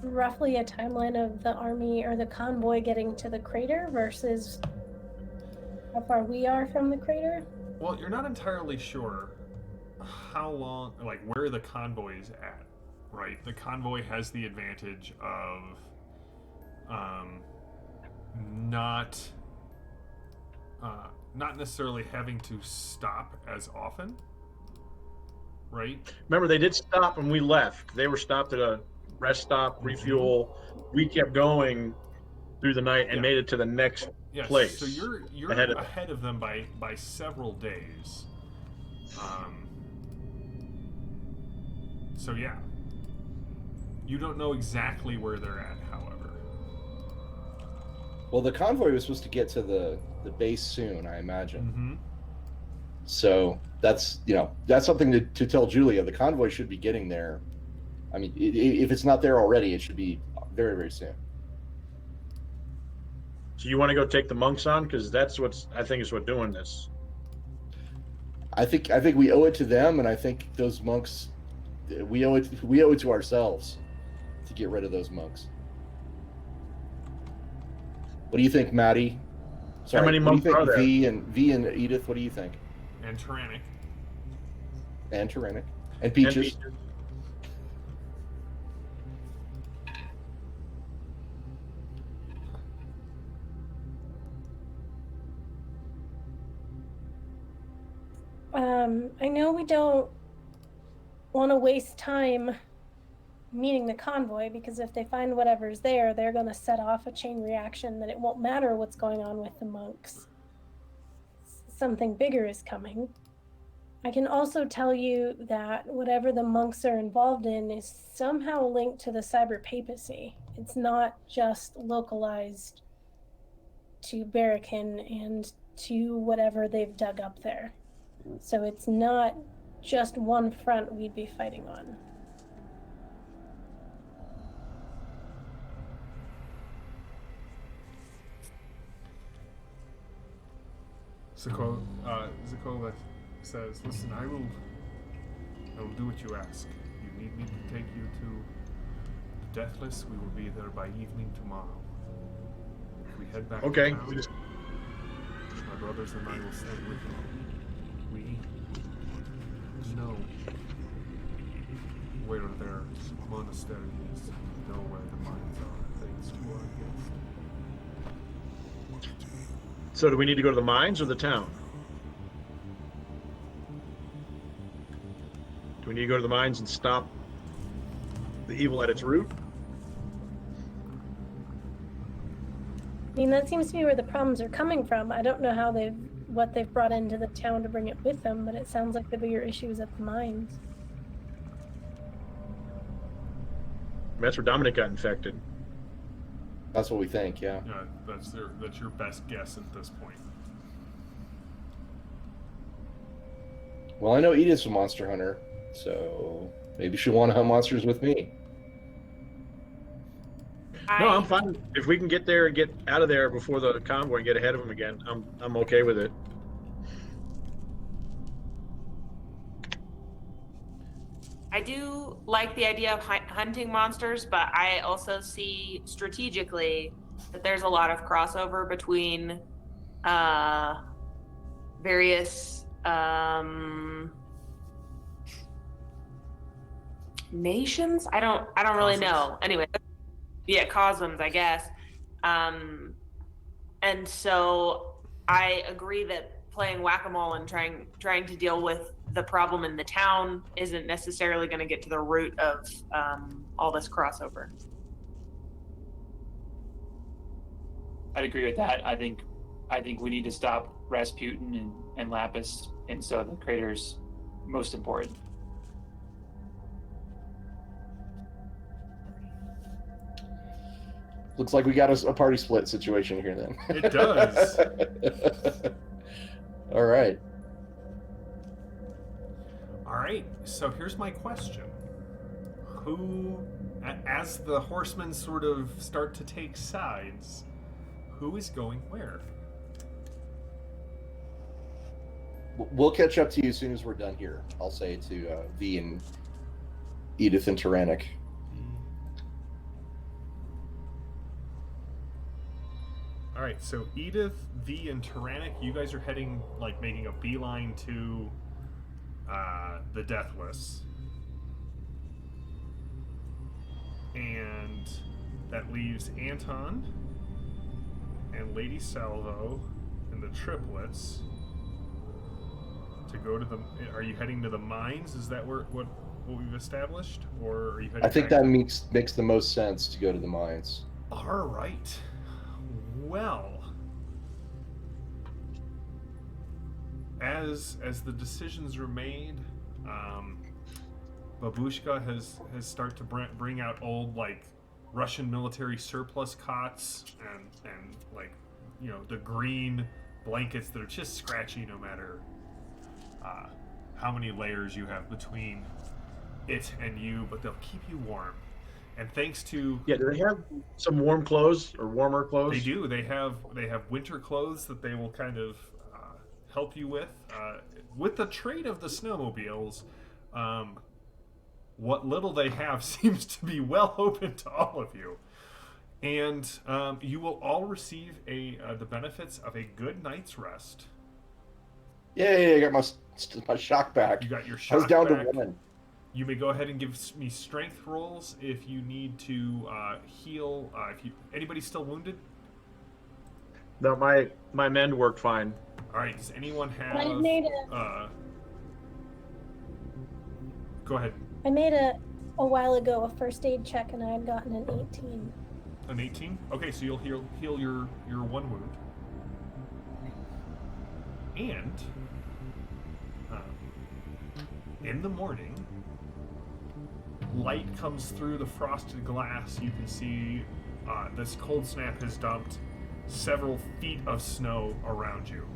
roughly a timeline of the army or the convoy getting to the crater versus how far we are from the crater? Well, you're not entirely sure how long, like where the convoy is at, right? The convoy has the advantage of not necessarily having to stop as often, right? Remember, they did stop when we left. They were stopped at a rest stop, refuel. We kept going through the night and made it to the next Yes. place. So you're ahead of them by several days. So yeah, you don't know exactly where they're at, however. Well, the convoy was supposed to get to the base soon, I imagine. Mm-hmm. So that's something to tell Julia. The convoy should be getting there. I mean, if it's not there already, it should be very, very soon. So you want to go take the monks on? Because that's I think is what doing this. I think we owe it to them, and I think those monks, we owe it to ourselves to get rid of those monks. What do you think, Maddie? Sorry, How many what do you monks think, are there? V and Edith, what do you think? And Tyrannic. And Tyrannic. And Peaches. I know we don't want to waste time meeting the convoy, because if they find whatever's there, they're going to set off a chain reaction that it won't matter what's going on with the monks. something bigger is coming. I can also tell you that whatever the monks are involved in is somehow linked to the cyber papacy. It's not just localized to Barracan and to whatever they've dug up there. So it's not just one front we'd be fighting on. Zakola says, "Listen, I will do what you ask. You need me to take you to the Deathless. We will be there by evening tomorrow. If we head back to Okay. town, my brothers and I will stay with you. We know where their monastery is, know where the mines are, thanks to our gift." So do we need to go to the mines or the town? Do we need to go to the mines and stop the evil at its root? I mean, that seems to be where the problems are coming from. I don't know what they've brought into the town to bring it with them, but it sounds like the bigger issue is at the mines. That's where Dominic got infected. That's what we think, yeah. Yeah, that's your best guess at this point. Well, I know Edith's a monster hunter, so maybe she'll want to hunt monsters with me. No, I'm fine. If we can get there and get out of there before the convoy and get ahead of them again, I'm okay with it. I do like the idea of hunting monsters, but I also see strategically that there's a lot of crossover between various nations. I don't really know. Anyway, yeah, chasms, I guess. And so I agree that playing whack-a-mole and trying to deal with the problem in the town isn't necessarily going to get to the root of all this crossover. I'd agree with that. I think we need to stop Rasputin and Lapis, and so the crater's most important. Looks like we got a party split situation here then. It does. All right. All right, so here's my question. Who, as the horsemen sort of start to take sides, who is going where? We'll catch up to you as soon as we're done here. I'll say to V and Edith and Tyrannic. All right, so Edith, V, and Tyrannic, you guys are heading, like, making a beeline to the Deathless. And that leaves Anton and Lady Salvo and the triplets to go to the... Are you heading to the mines? Is that what we've established? Or are you heading I think back that makes the most sense to go to the mines. All right. Well, as the decisions are made, Babushka has started to bring out old, like, Russian military surplus cots and like, you know, the green blankets that are just scratchy no matter how many layers you have between it and you, but they'll keep you warm. And thanks to... Yeah, do they have some warm clothes or warmer clothes? They do. They have winter clothes that they will kind of help you with. With the trade of the snowmobiles, what little they have seems to be well open to all of you. And you will all receive the benefits of a good night's rest. Yay, I got my shock back. You got your I shock was down back. to 1. You may go ahead and give me strength rolls if you need to heal. Anybody's still wounded? No, my men worked fine. All right. Does anyone have? I made Go ahead. I made a while ago a first aid check and I had gotten an 18. An 18? Okay, so you'll heal your one wound. And in the morning, light comes through the frosted glass. You can see this cold snap has dumped several feet of snow around you.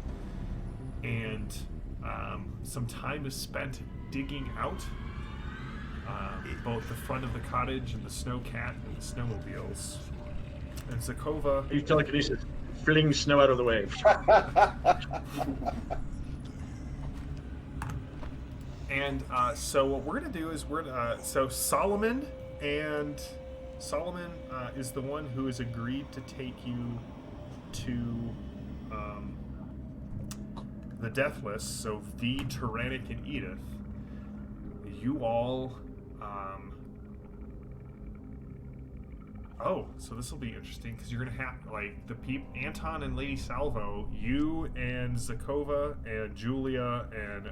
And some time is spent digging out both the front of the cottage and the snowcat and the snowmobiles. And Zakova... Use telekinesis. Fling snow out of the way. And so what we're going to do is so Solomon is the one who has agreed to take you to the Deathless. So V, Tyrannic, and Edith. You all. Oh, so this will be interesting because you're gonna have Anton and Lady Salvo, you and Zakova and Julia and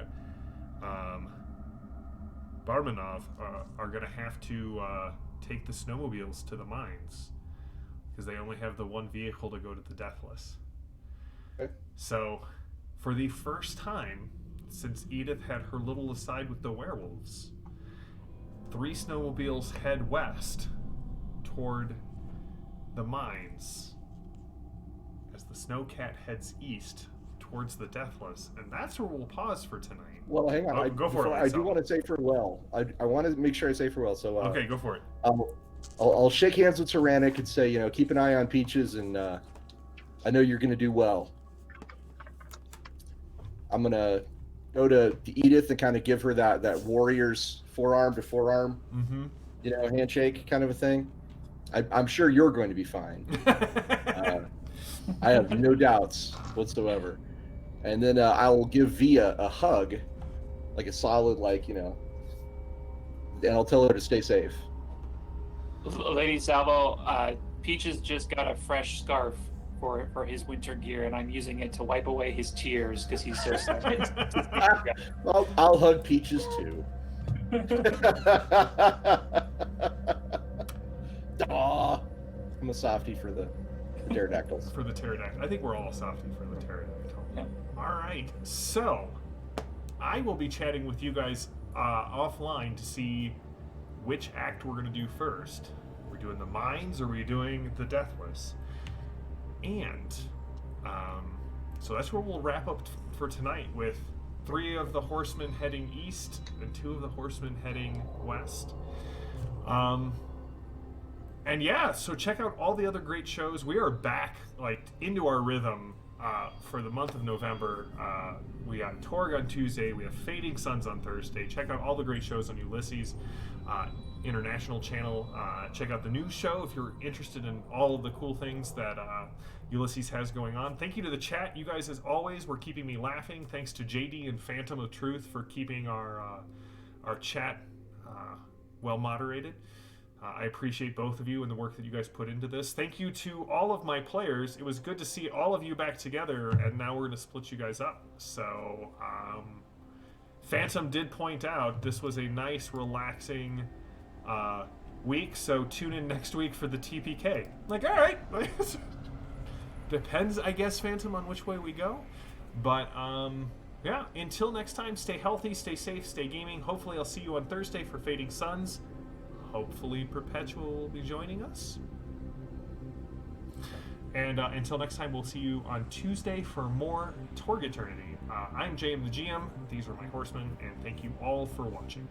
Barmanov are gonna have to take the snowmobiles to the mines because they only have the one vehicle to go to the Deathless. Okay. So, for the first time since Edith had her little aside with the werewolves, 3 snowmobiles head west toward the mines as the Snowcat heads east towards the Deathless, and that's where we'll pause for tonight. Well, hang on. Go for it. I do want to say farewell. I want to make sure I say farewell. So okay, go for it. I'll shake hands with Tyrannic and say, keep an eye on Peaches, and I know you're going to do well. I'm going to go to Edith and kind of give her that warrior's forearm to forearm, handshake kind of a thing. I'm sure you're going to be fine. I have no doubts whatsoever. And then I will give Via a hug, like a solid, and I'll tell her to stay safe. Lady Salvo, Peaches just got a fresh scarf for his winter gear, and I'm using it to wipe away his tears because he's so sad. I'll hug Peaches too. Aw, I'm a softie for the pterodactyls. For the pterodactyl. I think we're all softy for the pterodactyl. Yeah. All right. So, I will be chatting with you guys offline to see which act we're going to do first. Are we doing the mines or are we doing the Deathless? And so that's where we'll wrap up for tonight with 3 of the Horsemen heading east and 2 of the Horsemen heading west. And yeah, so check out all the other great shows. We are back into our rhythm for the month of November. We got Torg on Tuesday. We have Fading Suns on Thursday. Check out all the great shows on Ulysses International channel. Check out the news show if you're interested in all of the cool things that Ulysses has going on. Thank you to the chat. You guys, as always, were keeping me laughing. Thanks to JD and Phantom of Truth for keeping our chat well moderated. I appreciate both of you and the work that you guys put into this. Thank you to all of my players. It was good to see all of you back together, and now we're going to split you guys up. So, Phantom did point out this was a nice, relaxing week, so tune in next week for the TPK. All right. Depends, I guess, Phantom, on which way we go. But, yeah, until next time, stay healthy, stay safe, stay gaming. Hopefully I'll see you on Thursday for Fading Suns. Hopefully Perpetual will be joining us. And until next time, we'll see you on Tuesday for more Torg Eternity. I'm JM the GM. These are my Horsemen, and thank you all for watching.